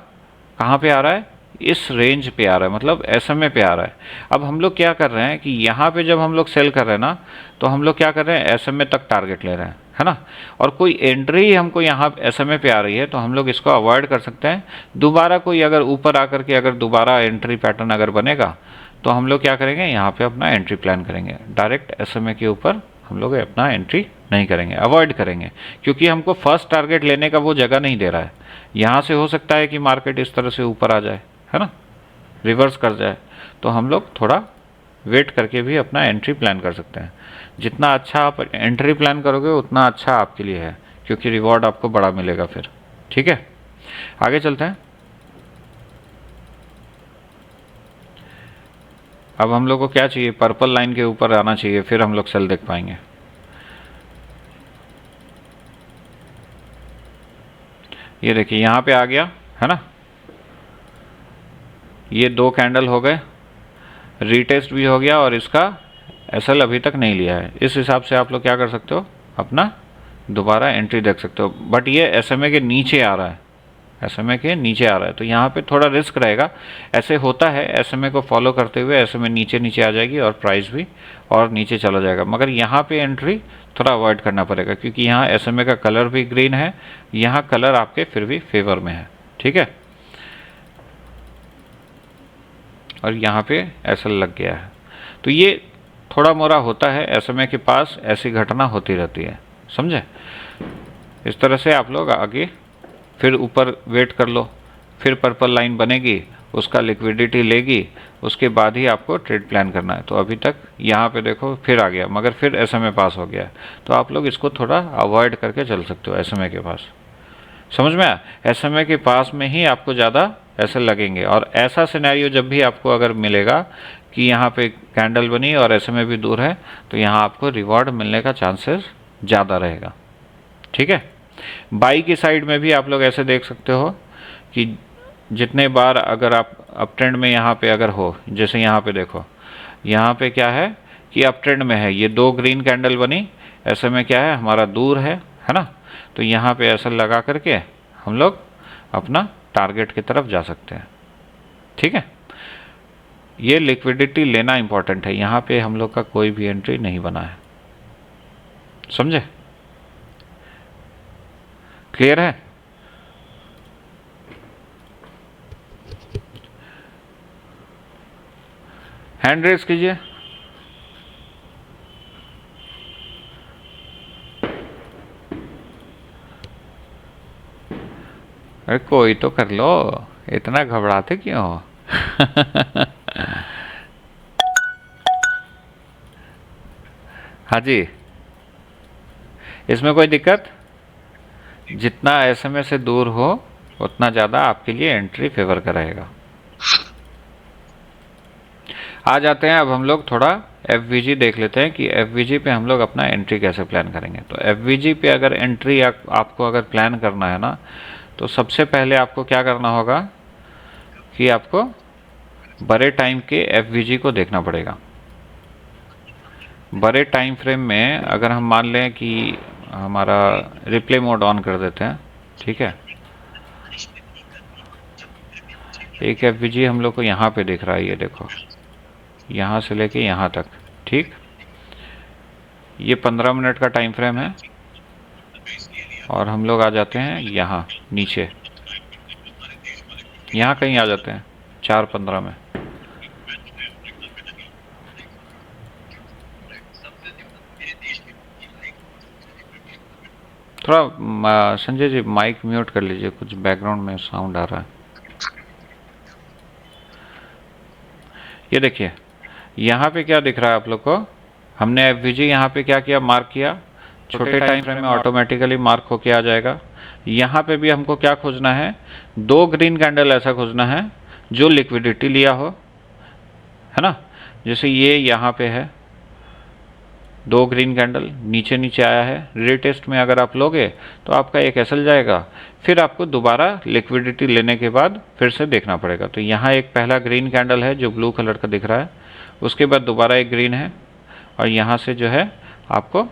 कहाँ पे आ रहा है, इस रेंज पे आ रहा है, मतलब एसएमए पे आ रहा है। अब हम लोग क्या कर रहे हैं कि यहाँ पे जब हम लोग सेल कर रहे हैं ना, तो हम लोग क्या कर रहे हैं, एसएमए तक टारगेट ले रहे हैं, है ना। और कोई एंट्री हमको यहाँ एसएमए पे आ रही है तो हम लोग इसको अवॉइड कर सकते हैं। दोबारा कोई अगर ऊपर आकर के अगर दोबारा एंट्री पैटर्न अगर बनेगा तो हम लोग क्या करेंगे, यहाँ पे अपना एंट्री प्लान करेंगे। डायरेक्ट एसएमए के ऊपर हम लोग अपना एंट्री नहीं करेंगे, अवॉइड करेंगे, क्योंकि हमको फर्स्ट टारगेट लेने का वो जगह नहीं दे रहा है। यहाँ से हो सकता है कि मार्केट इस तरह से ऊपर आ जाए, है ना, रिवर्स कर जाए, तो हम लोग थोड़ा वेट करके भी अपना एंट्री प्लान कर सकते हैं। जितना अच्छा आप एंट्री प्लान करोगे उतना अच्छा आपके लिए है, क्योंकि रिवॉर्ड आपको बड़ा मिलेगा फिर, ठीक है। आगे चलते हैं। अब हम लोग को क्या चाहिए, पर्पल लाइन के ऊपर आना चाहिए, फिर हम लोग सेल देख पाएंगे। ये देखिए यहाँ पे आ गया, है ना, ये 2 कैंडल हो गए, रीटेस्ट भी हो गया, और इसका एसएल अभी तक नहीं लिया है। इस हिसाब से आप लोग क्या कर सकते हो, अपना दोबारा एंट्री देख सकते हो। बट ये एसएमए के नीचे आ रहा है, एसएमए के नीचे आ रहा है, तो यहाँ पे थोड़ा रिस्क रहेगा। ऐसे होता है, एसएमए को फॉलो करते हुए एसएमए नीचे नीचे आ जाएगी और प्राइस भी और नीचे चला जाएगा। मगर यहाँ पे एंट्री थोड़ा अवॉइड करना पड़ेगा, क्योंकि यहाँ एसएमए का कलर भी ग्रीन है, यहाँ कलर आपके फिर भी फेवर में है, ठीक है। और यहाँ पे एसएल लग गया है, तो ये थोड़ा मोड़ा होता है, एसएमए के पास ऐसी घटना होती रहती है, समझे। इस तरह से आप लोग आगे फिर ऊपर वेट कर लो, फिर पर्पल लाइन बनेगी, उसका लिक्विडिटी लेगी, उसके बाद ही आपको ट्रेड प्लान करना है। तो अभी तक यहाँ पे देखो फिर आ गया, मगर फिर एसएमए पास हो गया, तो आप लोग इसको थोड़ा अवॉइड करके चल सकते हो एसएमए के पास। समझ में आया? एसएमए के पास में ही आपको ज़्यादा ऐसे लगेंगे। और ऐसा सिनेरियो जब भी आपको अगर मिलेगा कि यहाँ पे कैंडल बनी और एसएमए भी दूर है, तो यहाँ आपको रिवॉर्ड मिलने का चांसेस ज़्यादा रहेगा, ठीक है। बाई की साइड में भी आप लोग ऐसे देख सकते हो कि जितने बार अगर आप अप ट्रेंड में यहाँ पे अगर हो, जैसे यहाँ पे देखो, यहाँ पे क्या है कि अप ट्रेंड में है, ये 2 ग्रीन कैंडल बनी, ऐसे में क्या है हमारा दूर है ना। तो यहाँ पे ऐसा लगा करके हम लोग अपना टारगेट की तरफ जा सकते हैं, ठीक है। ये लिक्विडिटी लेना इंपॉर्टेंट है, यहाँ पे हम लोग का कोई भी एंट्री नहीं बना है, समझे? क्लियर है? हैंड रेज कीजिए। अरे कोई तो कर लो, इतना घबराते क्यों हो? हाँ जी, इसमें कोई दिक्कत? जितना एसएमए से दूर हो उतना ज़्यादा आपके लिए एंट्री फेवर करेगा। आ जाते हैं अब हम लोग थोड़ा एफवीजी देख लेते हैं कि एफवीजी पे हम लोग अपना एंट्री कैसे प्लान करेंगे। तो एफवीजी पे अगर एंट्री आपको अगर प्लान करना है ना, तो सबसे पहले आपको क्या करना होगा कि आपको बड़े टाइम के एफवीजी को देखना पड़ेगा। बड़े टाइम फ्रेम में अगर हम मान लें कि हमारा रिप्ले मोड ऑन कर देते हैं, ठीक है। एक एफवीजी हम लोग को यहाँ पे दिख रहा है, ये देखो, यहाँ से लेके यहाँ तक, ठीक। ये 15 मिनट का टाइम फ्रेम है और हम लोग आ जाते हैं यहाँ नीचे, यहाँ कहीं आ जाते हैं 4:15 में। थोड़ा संजय जी माइक म्यूट कर लीजिए, कुछ बैकग्राउंड में साउंड आ रहा है। ये देखिए यहाँ पे क्या दिख रहा है आप लोग को, हमने एफवीजी यहाँ पे क्या किया, मार्क किया, छोटे टाइम फ्रेम में ऑटोमेटिकली मार्क होके आ जाएगा। यहाँ पे भी हमको क्या खोजना है, 2 ग्रीन कैंडल ऐसा खोजना है जो लिक्विडिटी लिया हो, है ना। जैसे ये यहाँ पे है 2 ग्रीन कैंडल नीचे नीचे आया है, रीटेस्ट में अगर आप लोगे तो आपका एक एसएल जाएगा, फिर आपको दोबारा लिक्विडिटी लेने के बाद फिर से देखना पड़ेगा। तो यहाँ एक पहला ग्रीन कैंडल है जो ब्लू कलर का दिख रहा है, उसके बाद दोबारा एक ग्रीन है, और यहाँ से जो है आपको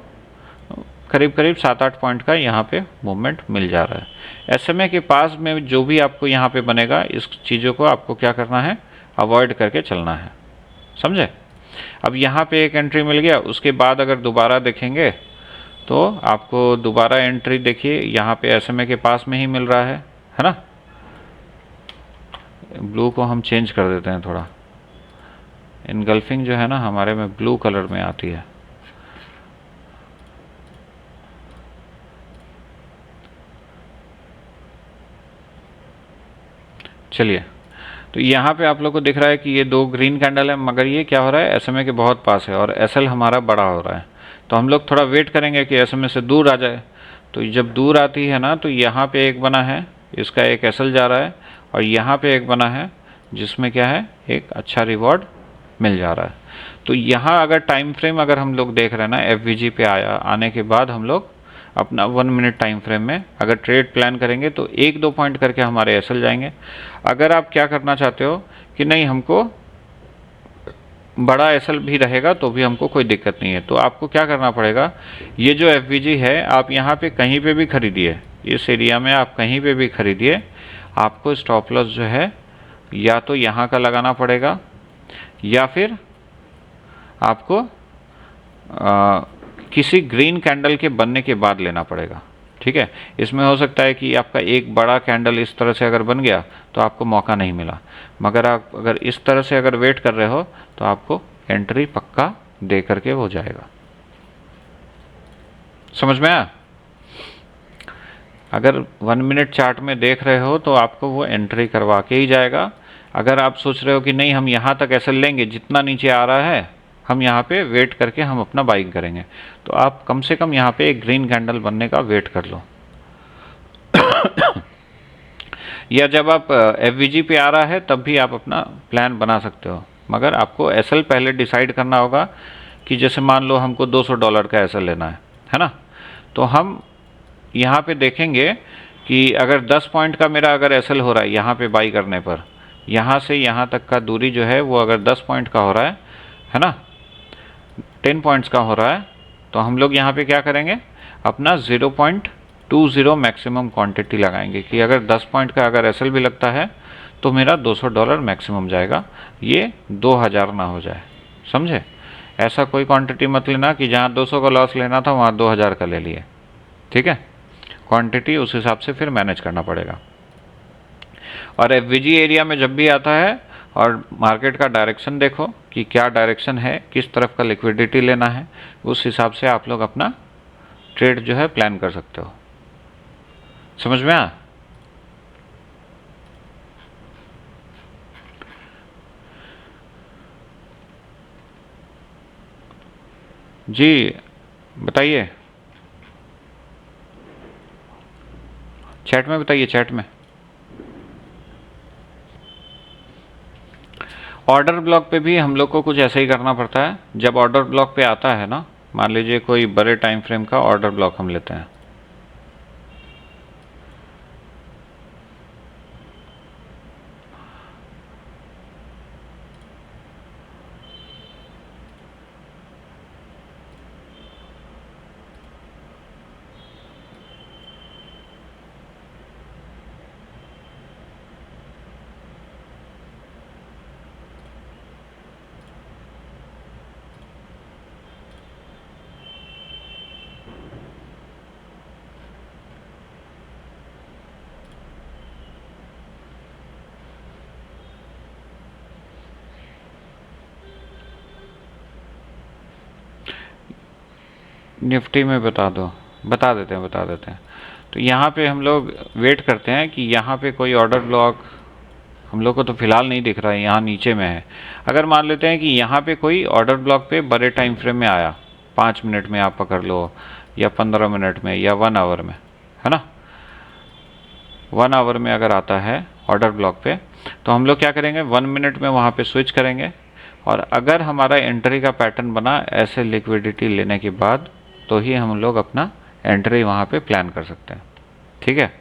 करीब करीब 7-8 पॉइंट का यहाँ पे मूवमेंट मिल जा रहा है। एसएमए के पास में जो भी आपको यहाँ पे बनेगा, इस चीज़ों को आपको क्या करना है, अवॉइड करके चलना है, समझे। अब यहाँ पे एक एंट्री मिल गया, उसके बाद अगर दोबारा देखेंगे तो आपको दोबारा एंट्री देखिए यहाँ पे एसएमए के पास में ही मिल रहा है ना। ब्लू को हम चेंज कर देते हैं थोड़ा, इनगल्फिंग जो है ना हमारे में ब्लू कलर में आती है। चलिए, तो यहाँ पे आप लोग को दिख रहा है कि ये 2 ग्रीन कैंडल है, मगर ये क्या हो रहा है, एसएमए के बहुत पास है और एसएल हमारा बड़ा हो रहा है। तो हम लोग थोड़ा वेट करेंगे कि एसएमए से दूर आ जाए। तो जब दूर आती है ना, तो यहाँ पे एक बना है, इसका एक एसएल जा रहा है, और यहाँ पे एक बना है जिसमें क्या है, एक अच्छा रिवॉर्ड मिल जा रहा है। तो यहाँ अगर टाइम फ्रेम अगर हम लोग देख रहे हैं ना, एफवीजी पे आने के बाद हम लोग अपना 1 मिनट टाइम फ्रेम में अगर ट्रेड प्लान करेंगे तो 1-2 पॉइंट करके हमारे एसएल जाएंगे। अगर आप क्या करना चाहते हो कि नहीं हमको बड़ा एसएल भी रहेगा तो भी हमको कोई दिक्कत नहीं है, तो आपको क्या करना पड़ेगा, ये जो एफवीजी है आप यहाँ पे कहीं पे भी खरीदिए, इस एरिया में आप कहीं पे भी खरीदिए, आपको स्टॉप लॉस जो है या तो यहाँ का लगाना पड़ेगा या फिर आपको किसी ग्रीन कैंडल के बनने के बाद लेना पड़ेगा, ठीक है। इसमें हो सकता है कि आपका एक बड़ा कैंडल इस तरह से अगर बन गया तो आपको मौका नहीं मिला, मगर आप अगर इस तरह से अगर वेट कर रहे हो तो आपको एंट्री पक्का दे करके हो जाएगा। समझ में आया? अगर 1 मिनट चार्ट में देख रहे हो तो आपको वो एंट्री करवा के ही जाएगा। अगर आप सोच रहे हो कि नहीं हम यहाँ तक ऐसे लेंगे, जितना नीचे आ रहा है हम यहाँ पे वेट करके हम अपना बाइंग करेंगे, तो आप कम से कम यहाँ पे एक ग्रीन कैंडल बनने का वेट कर लो। या जब आप एफवीजी पे आ रहा है तब भी आप अपना प्लान बना सकते हो, मगर आपको एसएल पहले डिसाइड करना होगा कि जैसे मान लो हमको $200 का एसएल लेना है ना, तो हम यहाँ पे देखेंगे कि अगर 10 पॉइंट का मेरा अगर एसएल हो रहा है यहाँ पे बाई करने पर, यहाँ से यहाँ तक का दूरी जो है वो अगर 10 पॉइंट का हो रहा है ना, 10 पॉइंट्स का हो रहा है, तो हम लोग यहाँ पे क्या करेंगे, अपना 0.20 मैक्सिमम क्वांटिटी लगाएंगे कि अगर 10 पॉइंट का अगर एसएल भी लगता है तो मेरा $200 मैक्सिमम जाएगा, ये 2000 ना हो जाए, समझे। ऐसा कोई क्वांटिटी मत लेना कि जहाँ 200 का लॉस लेना था वहाँ 2000 का ले लिए, ठीक है। क्वांटिटी उस हिसाब से फिर मैनेज करना पड़ेगा। और एफवीजी एरिया में जब भी आता है और मार्केट का डायरेक्शन देखो कि क्या डायरेक्शन है, किस तरफ का लिक्विडिटी लेना है, उस हिसाब से आप लोग अपना ट्रेड जो है प्लान कर सकते हो। समझ में आया? जी बताइए, चैट में बताइए, चैट में। ऑर्डर ब्लॉक पे भी हम लोग को कुछ ऐसा ही करना पड़ता है। जब ऑर्डर ब्लॉक पे आता है ना, मान लीजिए कोई बड़े टाइम फ्रेम का ऑर्डर ब्लॉक हम लेते हैं, निफ्टी में बता दो, बता देते हैं। तो यहाँ पे हम लोग वेट करते हैं कि यहाँ पे कोई ऑर्डर ब्लॉक हम लोग को तो फिलहाल नहीं दिख रहा है, यहाँ नीचे में है। अगर मान लेते हैं कि यहाँ पे कोई ऑर्डर ब्लॉक पे बड़े टाइम फ्रेम में आया, 5 मिनट में आप पकड़ लो, या 15 मिनट में, या 1 आवर में, है ना, 1 आवर में अगर आता है ऑर्डर ब्लॉक पे, तो हम लोग क्या करेंगे, 1 मिनट में वहाँ पे स्विच करेंगे। और अगर हमारा एंट्री का पैटर्न बना ऐसे लिक्विडिटी लेने के बाद, तो ही हम लोग अपना एंट्री वहाँ पे प्लान कर सकते हैं, ठीक है।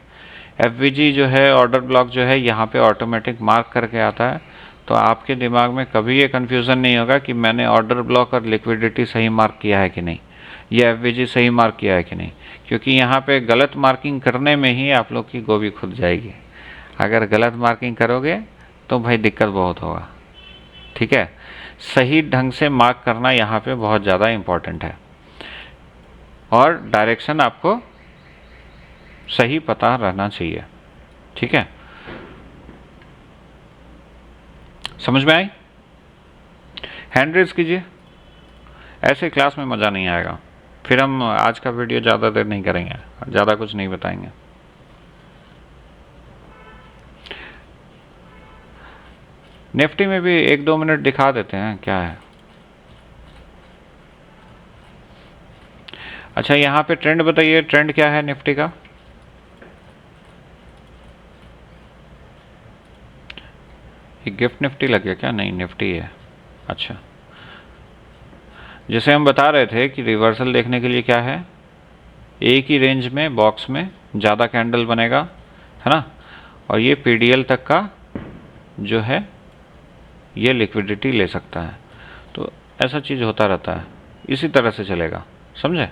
एफवीजी जो है, ऑर्डर ब्लॉक जो है, यहाँ पे ऑटोमेटिक मार्क करके आता है, तो आपके दिमाग में कभी ये कन्फ्यूज़न नहीं होगा कि मैंने ऑर्डर ब्लॉक और लिक्विडिटी सही मार्क किया है कि नहीं, या एफवीजी सही मार्क किया है कि नहीं, क्योंकि यहाँ पे गलत मार्किंग करने में ही आप लोग की गोभी खुद जाएगी। अगर गलत मार्किंग करोगे तो भाई दिक्कत बहुत होगा, ठीक है। सही ढंग से मार्क करना यहाँ पे बहुत ज़्यादा इम्पॉर्टेंट है, और डायरेक्शन आपको सही पता रहना चाहिए, ठीक है। समझ में आई? हैंड रेज कीजिए, ऐसे क्लास में मज़ा नहीं आएगा। फिर हम आज का वीडियो ज़्यादा देर नहीं करेंगे, ज़्यादा कुछ नहीं बताएंगे। निफ्टी में भी 1-2 मिनट दिखा देते हैं क्या है। अच्छा, यहाँ पे ट्रेंड बताइए, ट्रेंड क्या है निफ्टी का? ये गिफ्ट निफ्टी लग गया क्या? नहीं, निफ्टी है। अच्छा, जैसे हम बता रहे थे कि रिवर्सल देखने के लिए क्या है, एक ही रेंज में बॉक्स में ज़्यादा कैंडल बनेगा, है ना, और ये पीडीएल तक का जो है ये लिक्विडिटी ले सकता है। तो ऐसा चीज़ होता रहता है, इसी तरह से चलेगा, समझे।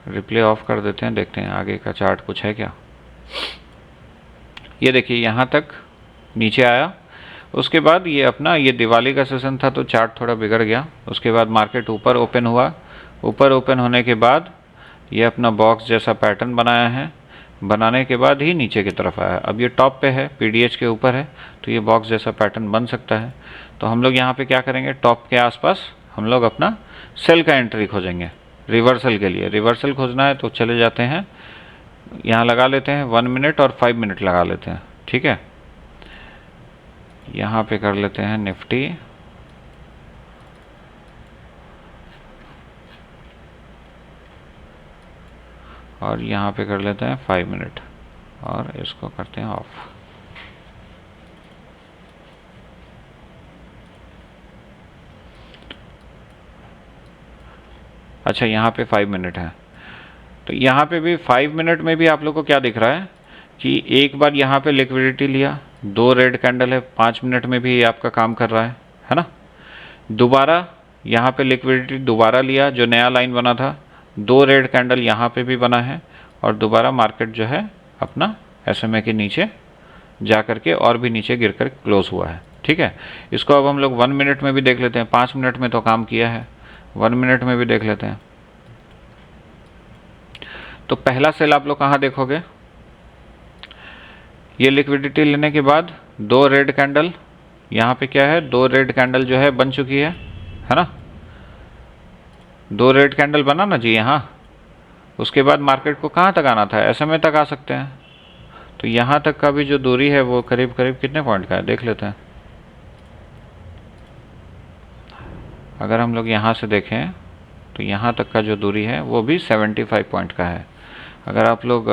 रिप्ले ऑफ कर देते हैं, देखते हैं आगे का चार्ट कुछ है क्या। ये देखिए यहाँ तक नीचे आया, उसके बाद ये अपना, ये दिवाली का सेशन था तो चार्ट थोड़ा बिगड़ गया। उसके बाद मार्केट ऊपर ओपन हुआ, ऊपर ओपन होने के बाद ये अपना बॉक्स जैसा पैटर्न बनाया है, बनाने के बाद ही नीचे की तरफ आया। अब ये टॉप पे है, पीडीएच के ऊपर है, तो ये बॉक्स जैसा पैटर्न बन सकता है। तो हम लोग यहाँ पे क्या करेंगे, टॉप के आसपास हम लोग अपना सेल का एंट्री खोजेंगे रिवर्सल के लिए। रिवर्सल खोजना है तो चले जाते हैं, यहाँ लगा लेते हैं 1 मिनट और 5 मिनट लगा लेते हैं, ठीक है। यहाँ पे कर लेते हैं निफ्टी, और यहाँ पे कर लेते हैं 5 मिनट, और इसको करते हैं ऑफ। अच्छा, यहाँ पे 5 मिनट है, तो यहाँ पे भी 5 मिनट में भी आप लोग को क्या दिख रहा है कि एक बार यहाँ पे लिक्विडिटी लिया, 2 रेड कैंडल है, 5 मिनट में भी ये आपका काम कर रहा है ना। दोबारा यहाँ पे लिक्विडिटी दोबारा लिया, जो नया लाइन बना था, 2 रेड कैंडल यहाँ पे भी बना है, और दोबारा मार्केट जो है अपना SMA के नीचे जा करके और भी नीचे गिर कर क्लोज हुआ है। ठीक है, इसको अब हम लोग 1 मिनट में भी देख लेते हैं। 5 मिनट में तो काम किया है, 1 मिनट में भी देख लेते हैं। तो पहला सेल आप लोग कहाँ देखोगे, ये लिक्विडिटी लेने के बाद 2 रेड कैंडल, यहाँ पे क्या है, 2 रेड कैंडल जो है बन चुकी है ना। 2 रेड कैंडल बना ना जी यहाँ। उसके बाद मार्केट को कहाँ तक आना था, SMA तक आ सकते हैं। तो यहाँ तक का भी जो दूरी है वो करीब करीब कितने पॉइंट का है देख लेते हैं। अगर हम लोग यहाँ से देखें तो यहाँ तक का जो दूरी है वो भी 75 पॉइंट का है। अगर आप लोग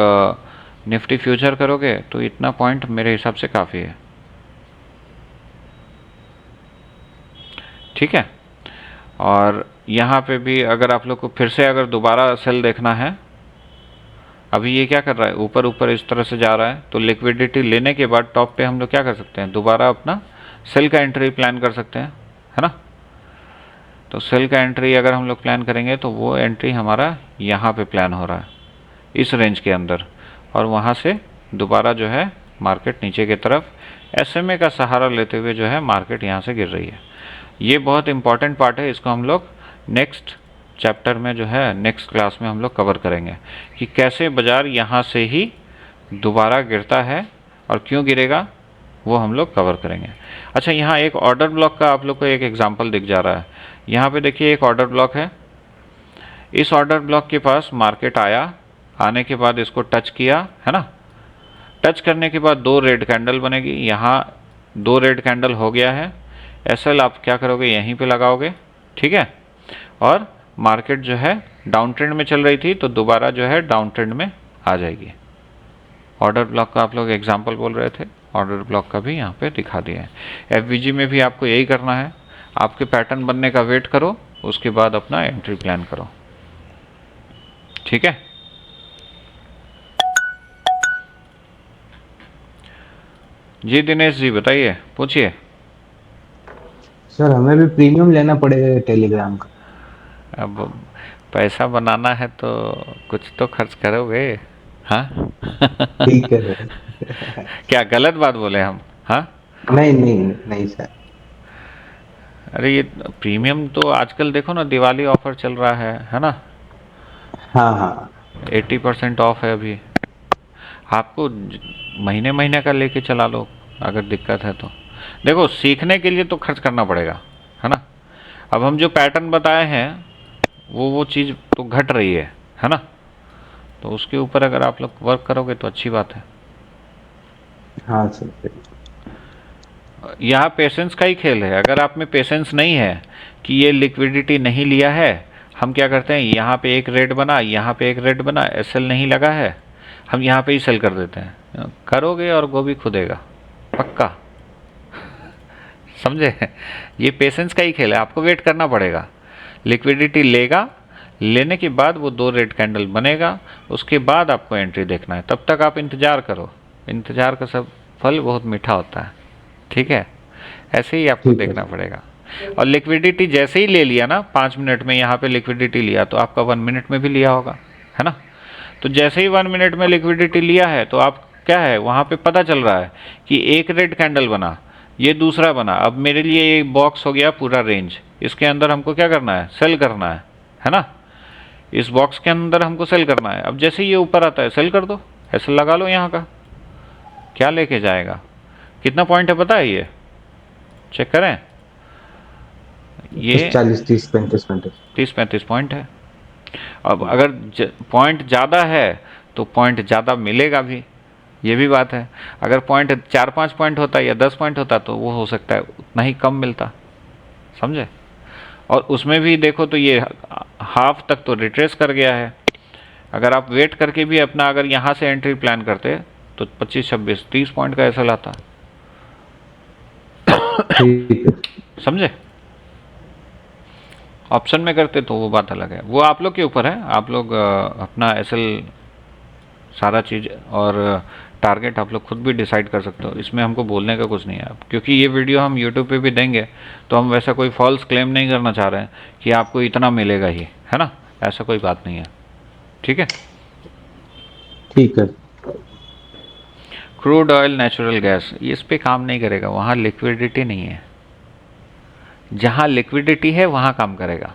निफ्टी फ्यूचर करोगे तो इतना पॉइंट मेरे हिसाब से काफ़ी है। ठीक है, और यहाँ पे भी अगर आप लोग को फिर से अगर दोबारा सेल देखना है, अभी ये क्या कर रहा है, ऊपर ऊपर इस तरह से जा रहा है, तो लिक्विडिटी लेने के बाद टॉप पे हम लोग क्या कर सकते हैं, दोबारा अपना सेल का एंट्री प्लान कर सकते हैं, है ना। तो सेल का एंट्री अगर हम लोग प्लान करेंगे तो वो एंट्री हमारा यहाँ पे प्लान हो रहा है इस रेंज के अंदर, और वहाँ से दोबारा जो है मार्केट नीचे की तरफ SMA का सहारा लेते हुए जो है मार्केट यहाँ से गिर रही है। ये बहुत इंपॉर्टेंट पार्ट है, इसको हम लोग नेक्स्ट चैप्टर में जो है नेक्स्ट क्लास में हम लोग कवर करेंगे कि कैसे बाज़ार यहाँ से ही दोबारा गिरता है और क्यों गिरेगा, वो हम लोग कवर करेंगे। अच्छा, यहाँ एक ऑर्डर ब्लॉक का आप लोग को एक एग्जांपल दिख जा रहा है। यहाँ पे देखिए एक ऑर्डर ब्लॉक है। इस ऑर्डर ब्लॉक के पास मार्केट आया, आने के बाद इसको टच किया, है ना। टच करने के बाद 2 रेड कैंडल बनेगी। यहाँ 2 रेड कैंडल हो गया है। SL आप क्या करोगे, यहीं पे लगाओगे। ठीक है, और मार्केट जो है डाउन ट्रेंड में चल रही थी तो दोबारा जो है डाउन ट्रेंड में आ जाएगी। ऑर्डर ब्लॉक का आप लोग एग्जांपल बोल रहे थे, ऑर्डर ब्लॉक का भी यहाँ पे दिखा दिया है। FVG में भी आपको यही करना है, आपके पैटर्न बनने का वेट करो, उसके बाद अपना एंट्री प्लान करो। ठीक है, जी दिनेश जी बताइए, पूछिए। सर हमें भी प्रीमियम लेना पड़ेगा टेलीग्राम का। अब पैसा बनाना है तो कुछ तो खर्च करोगे, हाँ। ठीक है सर। क्या गलत बात बोले हम, हाँ। नहीं नहीं नहीं सर। अरे ये प्रीमियम तो आजकल देखो ना, दिवाली ऑफर चल रहा है ना। हाँ हाँ 80% ऑफ है अभी। आपको महीने महीने का लेके चला लो अगर दिक्कत है तो। देखो सीखने के लिए तो खर्च करना पड़ेगा, है ना। अब हम जो पैटर्न बताए हैं वो चीज़ तो घट रही है ना। तो उसके ऊपर अगर आप लोग वर्क करोगे तो अच्छी बात है। हाँ सर। यहाँ पेशेंस का ही खेल है। अगर आप में पेशेंस नहीं है कि ये लिक्विडिटी नहीं लिया है, हम क्या करते हैं, यहाँ पे एक रेड बना, यहाँ पे एक रेड बना, SL नहीं लगा है, हम यहाँ पे ही सेल कर देते हैं। करोगे और गोभी खुदेगा पक्का, समझे। ये पेशेंस का ही खेल है, आपको वेट करना पड़ेगा। लिक्विडिटी लेगा, लेने के बाद वो 2 रेड कैंडल बनेगा, उसके बाद आपको एंट्री देखना है। तब तक आप इंतज़ार करो, इंतज़ार का सब फल बहुत मीठा होता है। ठीक है, ऐसे ही आपको देखना पड़ेगा। और लिक्विडिटी जैसे ही ले लिया ना, 5 मिनट में यहाँ पे लिक्विडिटी लिया तो आपका 1 मिनट में भी लिया होगा, है ना। तो जैसे ही 1 मिनट में लिक्विडिटी लिया है तो आप क्या है, वहाँ पे पता चल रहा है कि एक रेड कैंडल बना, ये दूसरा बना। अब मेरे लिए ये बॉक्स हो गया पूरा रेंज, इसके अंदर हमको क्या करना है, सेल करना है ना। इस बॉक्स के अंदर हमको सेल करना है। अब जैसे ही ये ऊपर आता है सेल कर दो, ऐसे लगा लो। यहाँ का क्या लेके जाएगा, कितना पॉइंट है पता है, ये चेक करें, ये 40 30 35 30-35 पॉइंट है। अब अगर पॉइंट ज़्यादा है तो पॉइंट ज़्यादा मिलेगा भी, ये भी बात है। अगर पॉइंट 4-5 पॉइंट होता या 10 पॉइंट होता तो वो हो सकता है उतना ही कम मिलता, समझे। और उसमें भी देखो तो ये हाफ तक तो रिट्रेस कर गया है। अगर आप वेट करके भी अपना अगर यहाँ से एंट्री प्लान करते तो 25-26-30 पॉइंट का ऐसा लाता, ठीक है। समझे। ऑप्शन में करते तो वो बात अलग है, वो आप लोग के ऊपर है। आप लोग अपना एसएल सारा चीज़ और टारगेट आप लोग खुद भी डिसाइड कर सकते हो, इसमें हमको बोलने का कुछ नहीं है। क्योंकि ये वीडियो हम यूट्यूब पे भी देंगे तो हम वैसा कोई फॉल्स क्लेम नहीं करना चाह रहे हैं कि आपको इतना मिलेगा ही, है ना, ऐसा कोई बात नहीं है। ठीक है। ठीक है। क्रूड ऑयल, नेचुरल गैस, ये इस पे काम नहीं करेगा, वहाँ लिक्विडिटी नहीं है। जहाँ लिक्विडिटी है वहाँ काम करेगा।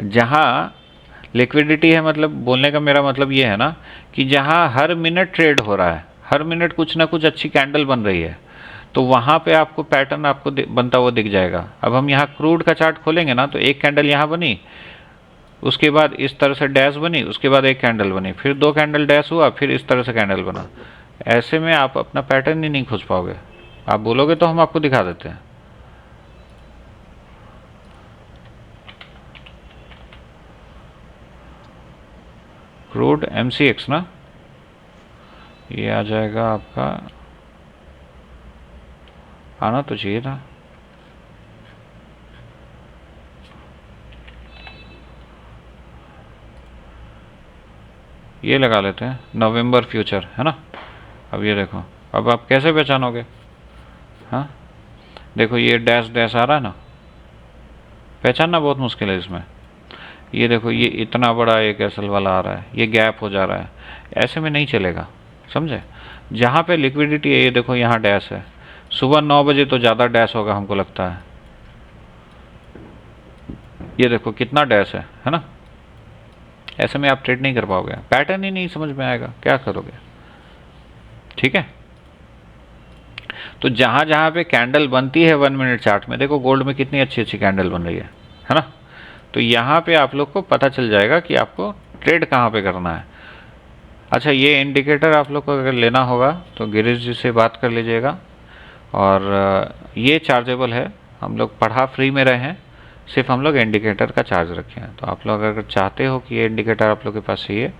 जहाँ लिक्विडिटी है, मतलब बोलने का मेरा मतलब ये है ना कि जहाँ हर मिनट ट्रेड हो रहा है, हर मिनट कुछ ना कुछ अच्छी कैंडल बन रही है, तो वहाँ पे आपको पैटर्न आपको बनता हुआ दिख जाएगा। अब हम यहाँ क्रूड का चार्ट खोलेंगे ना, तो एक कैंडल यहाँ बनी, उसके बाद इस तरह से डैश बनी, उसके बाद एक कैंडल बनी, फिर दो कैंडल डैश हुआ, फिर इस तरह से कैंडल बना। ऐसे में आप अपना पैटर्न ही नहीं खोज पाओगे। आप बोलोगे तो हम आपको दिखा देते हैं। क्रूड MCX ना, ये आ जाएगा आपका, आना तो चाहिए था। ये लगा लेते हैं, नवंबर फ्यूचर, है ना। अब ये देखो, अब आप कैसे पहचानोगे? हाँ देखो, ये डैश डैश आ रहा है ना, पहचानना बहुत मुश्किल है इसमें। ये देखो, ये इतना बड़ा एक एसएल वाला आ रहा है, ये गैप हो जा रहा है, ऐसे में नहीं चलेगा, समझे। जहाँ पे लिक्विडिटी है, ये देखो यहाँ डैश है, सुबह 9 बजे तो ज़्यादा डैश होगा हमको लगता है। ये देखो कितना डैश है ना। ऐसे में आप ट्रेड नहीं कर पाओगे, पैटर्न ही नहीं समझ में आएगा, क्या करोगे? ठीक है। तो जहाँ जहाँ पे कैंडल बनती है 1 मिनट चार्ट में, देखो गोल्ड में कितनी अच्छी अच्छी कैंडल बन रही है ना। तो यहाँ पे आप लोग को पता चल जाएगा कि आपको ट्रेड कहाँ पे करना है। अच्छा, ये इंडिकेटर आप लोग को अगर लेना होगा तो गिरीश जी से बात कर लीजिएगा। और ये चार्जेबल है, हम लोग पढ़ा फ्री में रहे हैं, सिर्फ हम लोग इंडिकेटर का चार्ज रखे हैं। तो आप लोग अगर चाहते हो कि ये इंडिकेटर आप लोग के पास चाहिए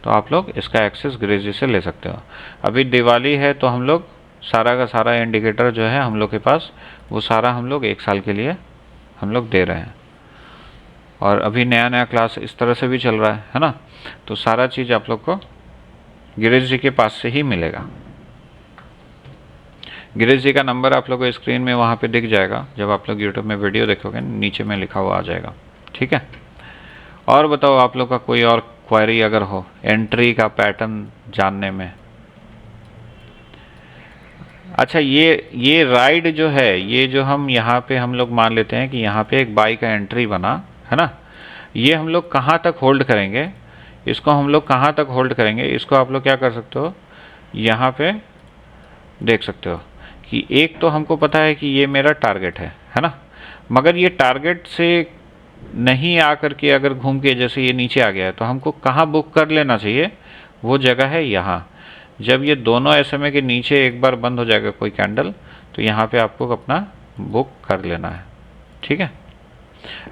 तो आप लोग इसका एक्सेस गिरीश जी से ले सकते हो। अभी दिवाली है तो हम लोग सारा का सारा इंडिकेटर जो है हम लोग के पास, वो सारा हम लोग 1 साल के लिए हम लोग दे रहे हैं। और अभी नया नया क्लास इस तरह से भी चल रहा है ना। तो सारा चीज़ आप लोग को गिरीश जी के पास से ही मिलेगा। गिरीश जी का नंबर आप लोग को स्क्रीन में वहाँ पे दिख जाएगा, जब आप लोग यूट्यूब में वीडियो देखोगे नीचे में लिखा हुआ आ जाएगा। ठीक है। और बताओ आप लोग का कोई और क्वेरी अगर हो एंट्री का पैटर्न जानने में। अच्छा, ये राइड जो है, ये जो हम यहाँ पे हम लोग मान लेते हैं कि यहाँ पे एक बाई का एंट्री बना है ना, ये हम लोग कहाँ तक होल्ड करेंगे, इसको हम लोग कहाँ तक होल्ड करेंगे, इसको आप लोग क्या कर सकते हो, यहाँ पे देख सकते हो कि एक तो हमको पता है कि ये मेरा टारगेट है ना। मगर ये टारगेट से नहीं आकर के अगर घूम के जैसे ये नीचे आ गया है, तो हमको कहाँ बुक कर लेना चाहिए, वो जगह है यहाँ। जब ये दोनों SMA के नीचे एक बार बंद हो जाएगा कोई कैंडल, तो यहाँ पे आपको अपना बुक कर लेना है। ठीक है।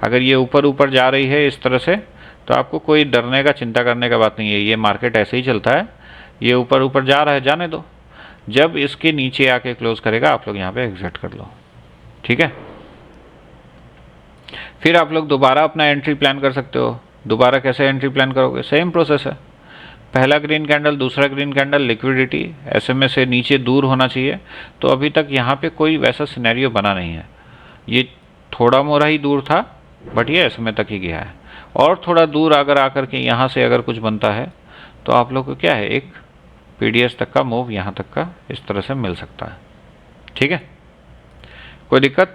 अगर ये ऊपर ऊपर जा रही है इस तरह से, तो आपको कोई डरने का, चिंता करने का बात नहीं है, ये मार्केट ऐसे ही चलता है। ये ऊपर ऊपर जा रहा है, जाने दो, जब इसके नीचे आके क्लोज करेगा आप लोग यहाँ पे एग्जिट कर लो। ठीक है। फिर आप लोग दोबारा अपना एंट्री प्लान कर सकते हो। दोबारा कैसे एंट्री प्लान करोगे? सेम प्रोसेस है, पहला ग्रीन कैंडल, दूसरा ग्रीन कैंडल, लिक्विडिटी SMA से नीचे दूर होना चाहिए। तो अभी तक यहाँ पे कोई वैसा सिनेरियो बना नहीं है, ये थोड़ा मोड़ा ही दूर था, बट ये SMA तक ही गया है। और थोड़ा दूर अगर आकर के यहाँ से अगर कुछ बनता है तो आप लोग को क्या है, एक PDS तक का मूव यहाँ तक का इस तरह से मिल सकता है। ठीक है। कोई दिक्कत?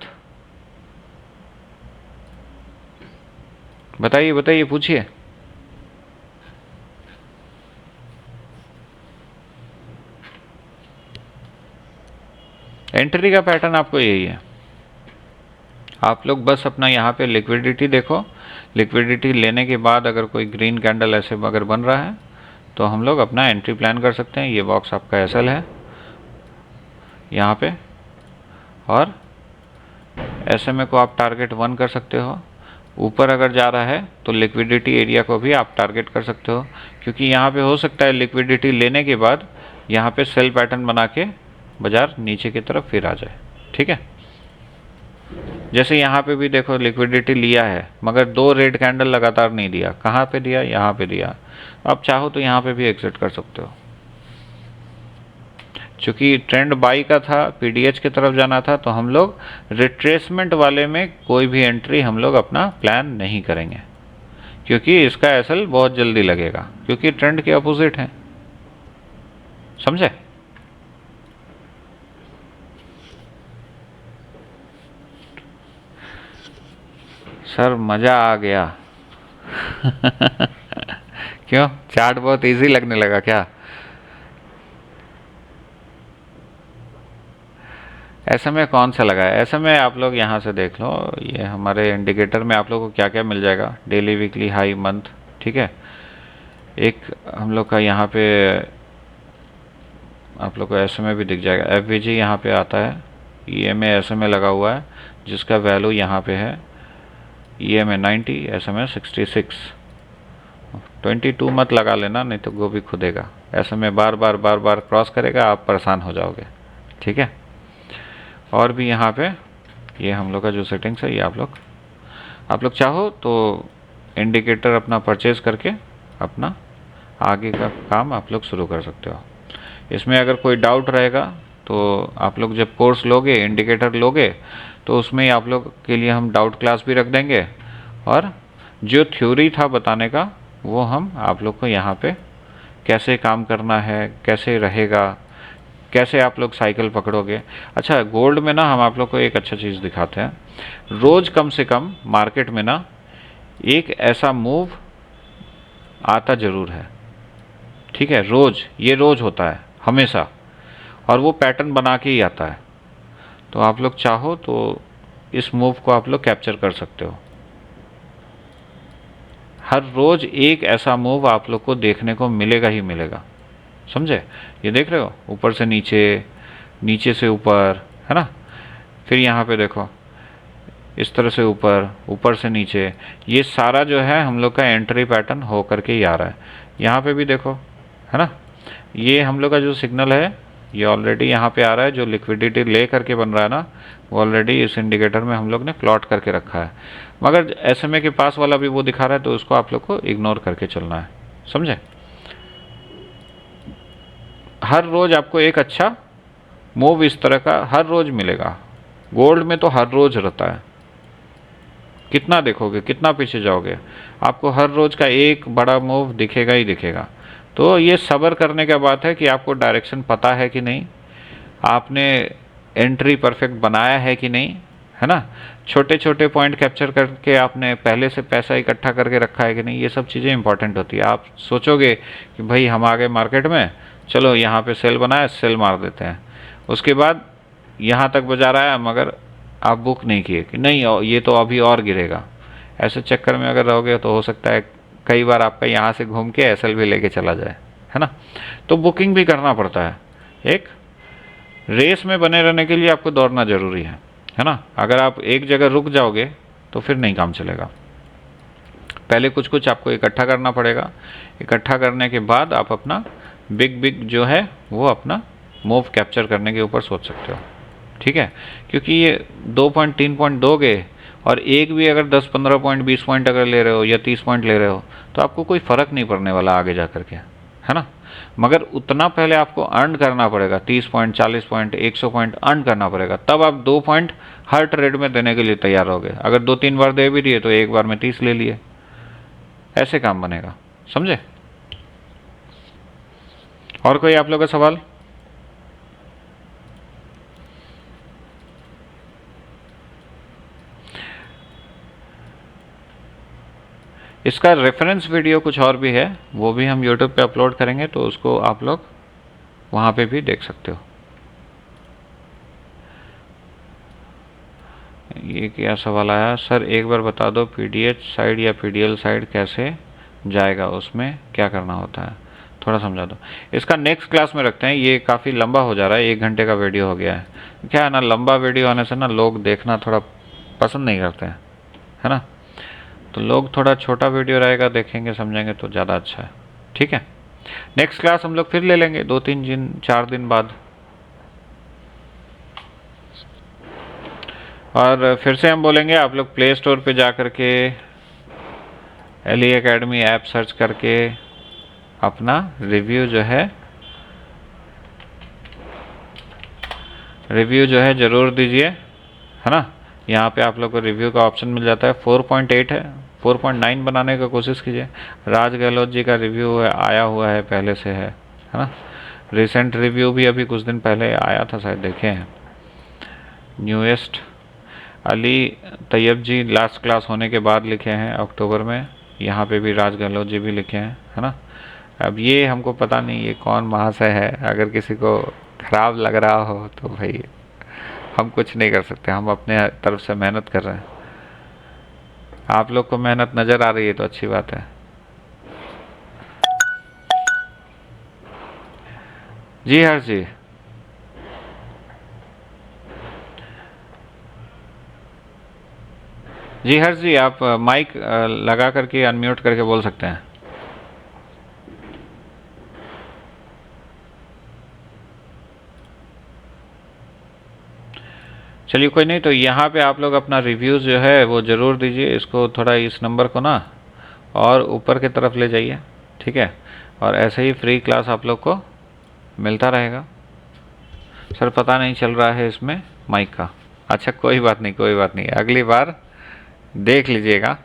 बताइए बताइए, पूछिए। एंट्री का पैटर्न आपको यही है, आप लोग बस अपना यहाँ पे लिक्विडिटी देखो। लिक्विडिटी लेने के बाद अगर कोई ग्रीन कैंडल ऐसे अगर बन रहा है तो हम लोग अपना एंट्री प्लान कर सकते हैं। ये बॉक्स आपका SL है यहाँ पे, और SMA को आप टारगेट 1 कर सकते हो। ऊपर अगर जा रहा है तो लिक्विडिटी एरिया को भी आप टारगेट कर सकते हो, क्योंकि यहाँ पे हो सकता है लिक्विडिटी लेने के बाद यहाँ पे सेल पैटर्न बना के बाजार नीचे की तरफ फिर आ जाए। ठीक है। जैसे यहाँ पे भी देखो लिक्विडिटी लिया है, मगर 2 रेड कैंडल लगातार नहीं दिया। कहाँ पे दिया? यहाँ पे दिया। अब चाहो तो यहाँ पे भी एग्जिट कर सकते हो। चूंकि ट्रेंड बाई का था, पीडीएच की तरफ जाना था, तो हम लोग रिट्रेसमेंट वाले में कोई भी एंट्री हम लोग अपना प्लान नहीं करेंगे, क्योंकि इसका एसएल बहुत जल्दी लगेगा, क्योंकि ट्रेंड के अपोजिट है। समझे? सर मजा आ गया। क्यों? चार्ट बहुत इजी लगने लगा क्या? ऐसे में कौन सा लगा है? ऐसे में आप लोग यहाँ से देख लो, ये हमारे इंडिकेटर में आप लोग को क्या क्या मिल जाएगा, डेली, वीकली, हाई, मंथ, ठीक है। एक हम लोग का यहाँ पे आप लोग को एसएमए भी दिख जाएगा, एफवीजी यहाँ पे आता है, ईएमए एसएमए लगा हुआ है जिसका वैल्यू यहाँ पे है, ईएमए 90, एसएमए 66। 22 मत लगा लेना, नहीं तो वो भी खुदेगा। एसएमए बार बार क्रॉस करेगा, आप परेशान हो जाओगे, ठीक है। और भी यहाँ पे ये हम लोग का जो सेटिंग्स है, ये आप लोग चाहो तो इंडिकेटर अपना परचेज करके अपना आगे का काम आप लोग शुरू कर सकते हो। इसमें अगर कोई डाउट रहेगा तो आप लोग जब कोर्स लोगे, इंडिकेटर लोगे, तो उसमें आप लोग के लिए हम डाउट क्लास भी रख देंगे, और जो थ्योरी था बताने का वो हम आप लोग को यहाँ पे कैसे काम करना है, कैसे रहेगा, कैसे आप लोग साइकिल पकड़ोगे। अच्छा, गोल्ड में ना हम आप लोग को एक अच्छा चीज़ दिखाते हैं। रोज़ कम से कम मार्केट में ना एक ऐसा मूव आता ज़रूर है, ठीक है। रोज़, ये रोज़ होता है हमेशा, और वो पैटर्न बना के ही आता है। तो आप लोग चाहो तो इस मूव को आप लोग कैप्चर कर सकते हो। हर रोज़ एक ऐसा मूव आप लोग को देखने को मिलेगा ही मिलेगा, समझे? ये देख रहे हो, ऊपर से नीचे, नीचे से ऊपर, है ना। फिर यहाँ पे देखो, इस तरह से ऊपर, ऊपर से नीचे, ये सारा जो है हम लोग का एंट्री पैटर्न हो करके ही आ रहा है। यहाँ पे भी देखो, है ना, ये हम लोग का जो सिग्नल है ये ऑलरेडी यहाँ पे आ रहा है। जो लिक्विडिटी ले करके बन रहा है ना, वो ऑलरेडी इस इंडिकेटर में हम लोग ने प्लॉट करके रखा है। मगर एसएमए के पास वाला भी वो दिखा रहा है, तो उसको आप लोग को इग्नोर करके चलना है, समझे? हर रोज़ आपको एक अच्छा मूव इस तरह का हर रोज़ मिलेगा। गोल्ड में तो हर रोज़ रहता है, कितना देखोगे, कितना पीछे जाओगे, आपको हर रोज़ का एक बड़ा मूव दिखेगा ही दिखेगा। तो ये सब्र करने का बात है कि आपको डायरेक्शन पता है कि नहीं, आपने एंट्री परफेक्ट बनाया है कि नहीं, है ना। छोटे छोटे पॉइंट कैप्चर करके आपने पहले से पैसा इकट्ठा करके रखा है कि नहीं, ये सब चीज़ें इंपॉर्टेंट होती है। आप सोचोगे कि भाई हम आ गए मार्केट में, चलो यहाँ पे सेल बनाया, सेल मार देते हैं, उसके बाद यहाँ तक बजा रहा है, मगर आप बुक नहीं किए कि नहीं ये तो अभी और गिरेगा। ऐसे चक्कर में अगर रहोगे तो हो सकता है कई बार आपका यहाँ से घूम के एसएल भी लेके चला जाए, है ना। तो बुकिंग भी करना पड़ता है। एक रेस में बने रहने के लिए आपको दौड़ना ज़रूरी है ना। अगर आप एक जगह रुक जाओगे तो फिर नहीं काम चलेगा। पहले कुछ कुछ आपको इकट्ठा करना पड़ेगा, इकट्ठा करने के बाद आप अपना बिग जो है वो अपना मूव कैप्चर करने के ऊपर सोच सकते हो, ठीक है। क्योंकि ये 2 पॉइंट 3 पॉइंट दोगे, और एक भी अगर 10-15 पॉइंट 20 पॉइंट अगर ले रहे हो या 30 पॉइंट ले रहे हो, तो आपको कोई फ़र्क नहीं पड़ने वाला आगे जा कर के, है ना। मगर उतना पहले आपको अर्न करना पड़ेगा, 30 पॉइंट 40 पॉइंट 100 पॉइंट अर्न करना पड़ेगा, तब आप 2 पॉइंट हर ट्रेड में देने के लिए तैयार होगे। अगर 2-3 बार दे भी दिए तो एक बार में 30 ले लिए, ऐसे काम बनेगा, समझे। और कोई आप लोग का सवाल? इसका रेफरेंस वीडियो कुछ और भी है, वो भी हम YouTube पे अपलोड करेंगे, तो उसको आप लोग वहाँ पे भी देख सकते हो। ये क्या सवाल आया सर, एक बार बता दो पीडीएच साइड या पीडीएल साइड कैसे जाएगा, उसमें क्या करना होता है, थोड़ा समझा दो। इसका नेक्स्ट क्लास में रखते हैं, ये काफ़ी लंबा हो जा रहा है, 1 घंटे का वीडियो हो गया है। क्या है ना, लंबा वीडियो होने से ना लोग देखना थोड़ा पसंद नहीं करते हैं, है ना। तो लोग थोड़ा छोटा वीडियो रहेगा, देखेंगे समझेंगे तो ज़्यादा अच्छा है, ठीक है। नेक्स्ट क्लास हम लोग फिर ले लेंगे 2-3 दिन 4 दिन बाद। और फिर से हम बोलेंगे आप लोग प्ले स्टोर पे जा कर के एलई एकेडमी ऐप सर्च करके अपना रिव्यू जो है ज़रूर दीजिए, है ना। यहाँ पे आप लोग को रिव्यू का ऑप्शन मिल जाता है। 4.8 है, 4.9 बनाने का कोशिश कीजिए। राज गहलोत जी का रिव्यू आया हुआ है, पहले से है ना। रिसेंट रिव्यू भी अभी कुछ दिन पहले आया था, शायद देखे हैं। न्यूएस्ट अली तैयब जी लास्ट क्लास होने के बाद लिखे हैं अक्टूबर में। यहाँ पे भी राज गहलोत जी भी लिखे हैं, है ना। अब ये हमको पता नहीं ये कौन महाशय है, अगर किसी को खराब लग रहा हो तो भाई हम कुछ नहीं कर सकते, हम अपने तरफ से मेहनत कर रहे हैं। आप लोग को मेहनत नज़र आ रही है तो अच्छी बात है। जी हर्ष जी, जी हर्ष जी, आप माइक लगा करके अनम्यूट करके बोल सकते हैं। चलिए कोई नहीं, तो यहाँ पे आप लोग अपना रिव्यूज़ जो है वो ज़रूर दीजिए। इसको थोड़ा इस नंबर को ना और ऊपर की तरफ ले जाइए, ठीक है। और ऐसे ही फ्री क्लास आप लोग को मिलता रहेगा। सर पता नहीं चल रहा है इसमें माइक का। अच्छा कोई बात नहीं, कोई बात नहीं, अगली बार देख लीजिएगा।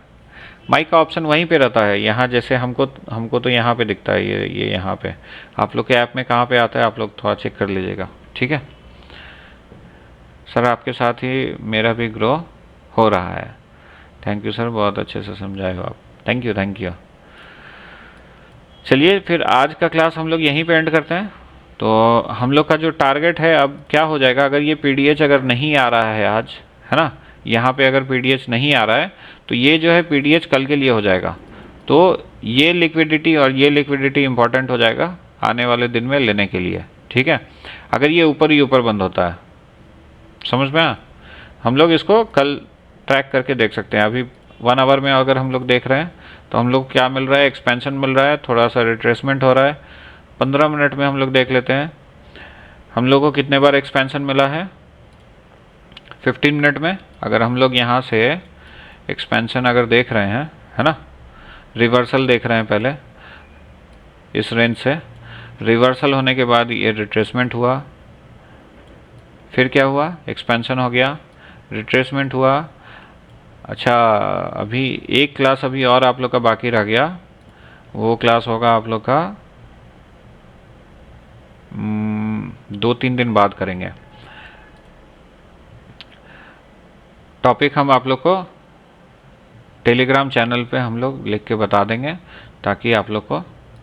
माइक का ऑप्शन वहीं पे रहता है, यहाँ जैसे हमको तो यहाँ पे दिखता है, ये यहाँ पे। आप लोग के ऐप में कहाँ पे आता है, आप लोग थोड़ा चेक कर लीजिएगा, ठीक है। सर आपके साथ ही मेरा भी ग्रो हो रहा है। थैंक यू सर, बहुत अच्छे से समझाए हो आप। Thank you, thank you. चलिए फिर आज का क्लास हम लोग यहीं पे एंड करते हैं। तो हम लोग का जो टारगेट है अब क्या हो जाएगा, अगर ये पीडीएच अगर नहीं आ रहा है आज, है ना, यहाँ पे अगर पीडीएच नहीं आ रहा है तो ये जो है पीडीएच कल के लिए हो जाएगा। तो ये लिक्विडिटी और ये लिक्विडिटी इंपॉर्टेंट हो जाएगा आने वाले दिन में लेने के लिए, ठीक है। अगर ये ऊपर ही ऊपर बंद होता है, समझ में आया, हम लोग इसको कल ट्रैक करके देख सकते हैं। अभी 1 आवर में अगर हम लोग देख रहे हैं तो हम लोग क्या मिल रहा है, एक्सपेंशन मिल रहा है, थोड़ा सा रिट्रेसमेंट हो रहा है। 15 मिनट में हम लोग देख लेते हैं हम लोग को कितने बार एक्सपेंशन मिला है। 15 मिनट में अगर हम लोग यहाँ से एक्सपेंशन अगर देख रहे हैं, है ना, रिवर्सल देख रहे हैं पहले इस रेंज से, रिवर्सल होने के बाद ये रिट्रेसमेंट हुआ, फिर क्या हुआ, एक्सपेंशन हो गया, रिट्रेसमेंट हुआ। अच्छा अभी एक क्लास अभी और आप लोग का बाकी रह गया, वो क्लास होगा आप लोग का 2-3 दिन बाद करेंगे। टॉपिक हम आप लोग को टेलीग्राम चैनल पे हम लोग लिख के बता देंगे, ताकि आप लोग को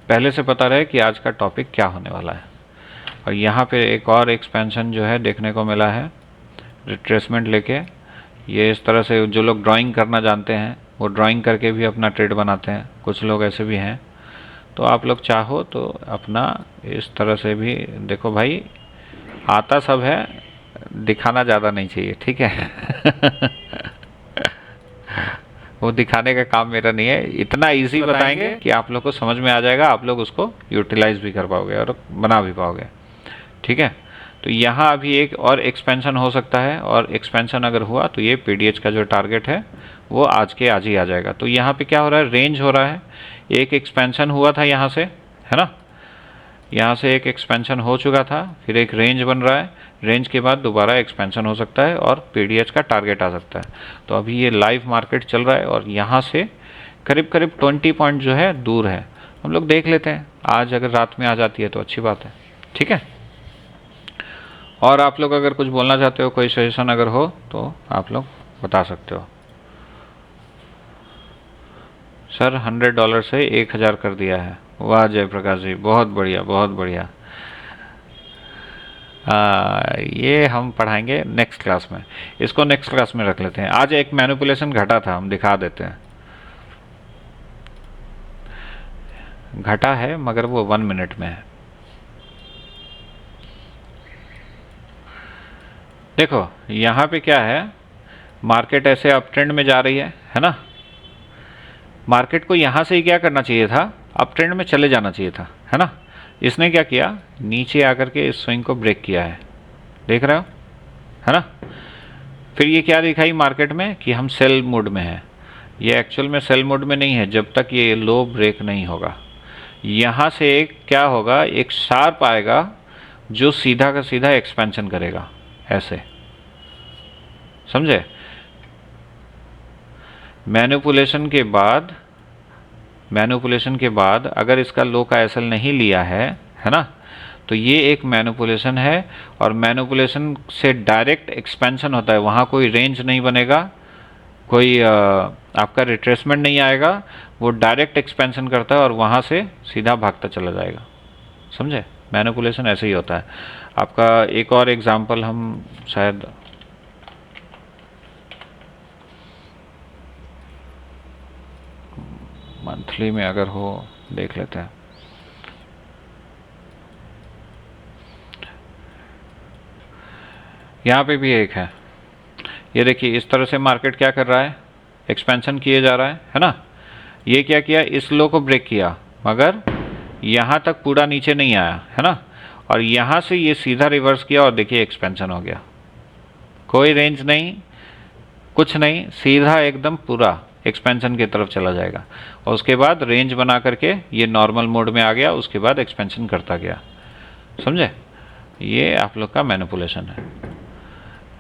पहले से पता रहे कि आज का टॉपिक क्या होने वाला है। और यहाँ पे एक और एक्सपेंशन जो है देखने को मिला है, रिट्रेसमेंट लेके। ये इस तरह से जो लोग ड्राइंग करना जानते हैं वो ड्राइंग करके भी अपना ट्रेड बनाते हैं, कुछ लोग ऐसे भी हैं। तो आप लोग चाहो तो अपना इस तरह से भी देखो भाई, आता सब है, दिखाना ज़्यादा नहीं चाहिए, ठीक है। वो दिखाने का काम मेरा नहीं है, इतना इजी बताएंगे कि आप लोग को समझ में आ जाएगा, आप लोग उसको यूटिलाइज भी कर पाओगे और बना भी पाओगे, ठीक है। तो यहाँ अभी एक और एक्सपेंशन हो सकता है, और एक्सपेंशन अगर हुआ तो ये पीडीएच का जो टारगेट है वो आज के आज ही आ जाएगा। तो यहाँ पे क्या हो रहा है, रेंज हो रहा है। एक एक्सपेंशन हुआ था यहाँ से, है ना, यहाँ से एक एक्सपेंशन हो चुका था, फिर एक रेंज बन रहा है, रेंज के बाद दोबारा एक्सपेंशन हो सकता है और पीडीएच का टारगेट आ सकता है। तो अभी ये लाइव मार्केट चल रहा है और यहाँ से करीब करीब 20 पॉइंट जो है दूर है। हम लोग देख लेते हैं, आज अगर रात में आ जाती है तो अच्छी बात है, ठीक है। और आप लोग अगर कुछ बोलना चाहते हो, कोई सजेशन अगर हो तो आप लोग बता सकते हो। सर $100 से 1000 कर दिया है, वाह जयप्रकाश जी, बहुत बढ़िया, बहुत बढ़िया। ये हम पढ़ाएंगे नेक्स्ट क्लास में, इसको नेक्स्ट क्लास में रख लेते हैं। आज एक मैनिपुलेशन घटा था, हम दिखा देते हैं। घटा है मगर वो 1 मिनट में है। देखो यहाँ पे क्या है, मार्केट ऐसे अप ट्रेंड में जा रही है ना। मार्केट को यहाँ से ही क्या करना चाहिए था, अप ट्रेंड में चले जाना चाहिए था, है ना। इसने क्या किया, नीचे आकर के इस स्विंग को ब्रेक किया है, देख रहे हो, है ना। फिर ये क्या दिखाई मार्केट में कि हम सेल मोड में हैं। ये एक्चुअल में सेल मोड में नहीं है जब तक ये लो ब्रेक नहीं होगा। यहाँ से एक क्या होगा, एक शार्प आएगा जो सीधा का सीधा एक्सपेंशन करेगा, ऐसे, समझे। मैनिपुलेशन के बाद अगर इसका लो का एसएल नहीं लिया है ना, तो ये एक मैनिपुलेशन है। और मैनिपुलेशन से डायरेक्ट एक्सपेंशन होता है, वहाँ कोई रेंज नहीं बनेगा, कोई आपका रिट्रेसमेंट नहीं आएगा, वो डायरेक्ट एक्सपेंशन करता है और वहाँ से सीधा भागता चला जाएगा, समझे। मैनिपुलेशन ऐसे ही होता है। आपका एक और एग्जांपल हम शायद मंथली में अगर हो देख लेते हैं। यहाँ पे भी एक है, ये देखिए इस तरह से मार्केट क्या कर रहा है, एक्सपेंशन किए जा रहा है ना। ये क्या किया, इस लो को ब्रेक किया मगर यहाँ तक पूरा नीचे नहीं आया, है ना। और यहाँ से ये सीधा रिवर्स किया और देखिए एक्सपेंशन हो गया, कोई रेंज नहीं, कुछ नहीं, सीधा एकदम पूरा एक्सपेंशन की तरफ चला जाएगा। और उसके बाद रेंज बना करके ये नॉर्मल मोड में आ गया, उसके बाद एक्सपेंशन करता गया, समझे। ये आप लोग का मैनिपुलेशन है।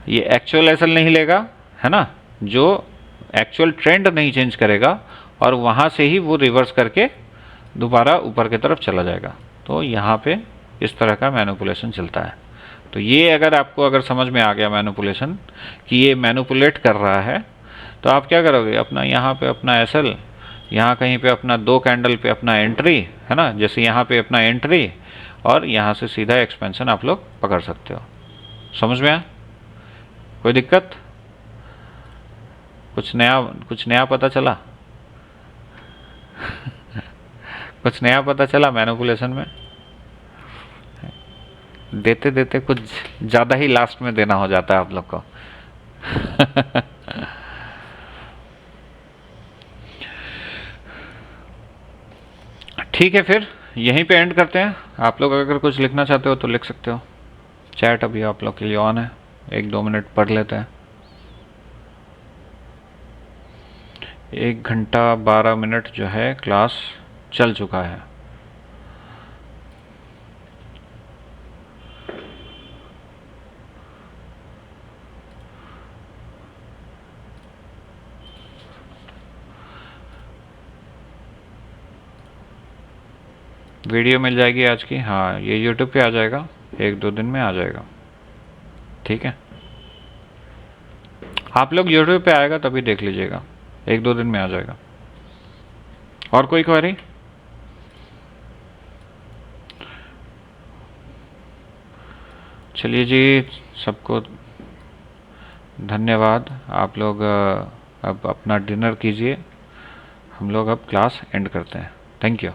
ये एक्चुअल एसएल नहीं लेगा, है ना, जो एक्चुअल ट्रेंड नहीं चेंज करेगा और वहाँ से ही वो रिवर्स करके दोबारा ऊपर की तरफ चला जाएगा। तो यहाँ पे इस तरह का मैनिपुलेशन चलता है। तो ये अगर आपको अगर समझ में आ गया मैनिपुलेशन कि ये मैनिपुलेट कर रहा है, तो आप क्या करोगे, अपना यहाँ पे अपना एसएल, यहाँ कहीं पे अपना 2 कैंडल पे अपना एंट्री, है ना, जैसे यहाँ पे अपना एंट्री और यहाँ से सीधा एक्सपेंशन आप लोग पकड़ सकते हो। समझ में आया, कोई दिक्कत, कुछ नया पता चला कुछ नया पता चला मैनिपुलेशन में। देते देते कुछ ज़्यादा ही लास्ट में देना हो जाता है आप लोग को ठीक है, फिर यहीं पे एंड करते हैं। आप लोग अगर कुछ लिखना चाहते हो तो लिख सकते हो, चैट अभी आप लोग के लिए ऑन है, 1-2 मिनट पढ़ लेते हैं। 1 घंटा 12 मिनट जो है क्लास चल चुका है। वीडियो मिल जाएगी आज की, हाँ ये यूट्यूब पे आ जाएगा, 1-2 दिन में आ जाएगा, ठीक है। आप लोग यूट्यूब पे आएगा तभी देख लीजिएगा, 1-2 दिन में आ जाएगा। और कोई क्वेरी? चलिए जी, सबको धन्यवाद। आप लोग अब अपना डिनर कीजिए, हम लोग अब क्लास एंड करते हैं। Thank you.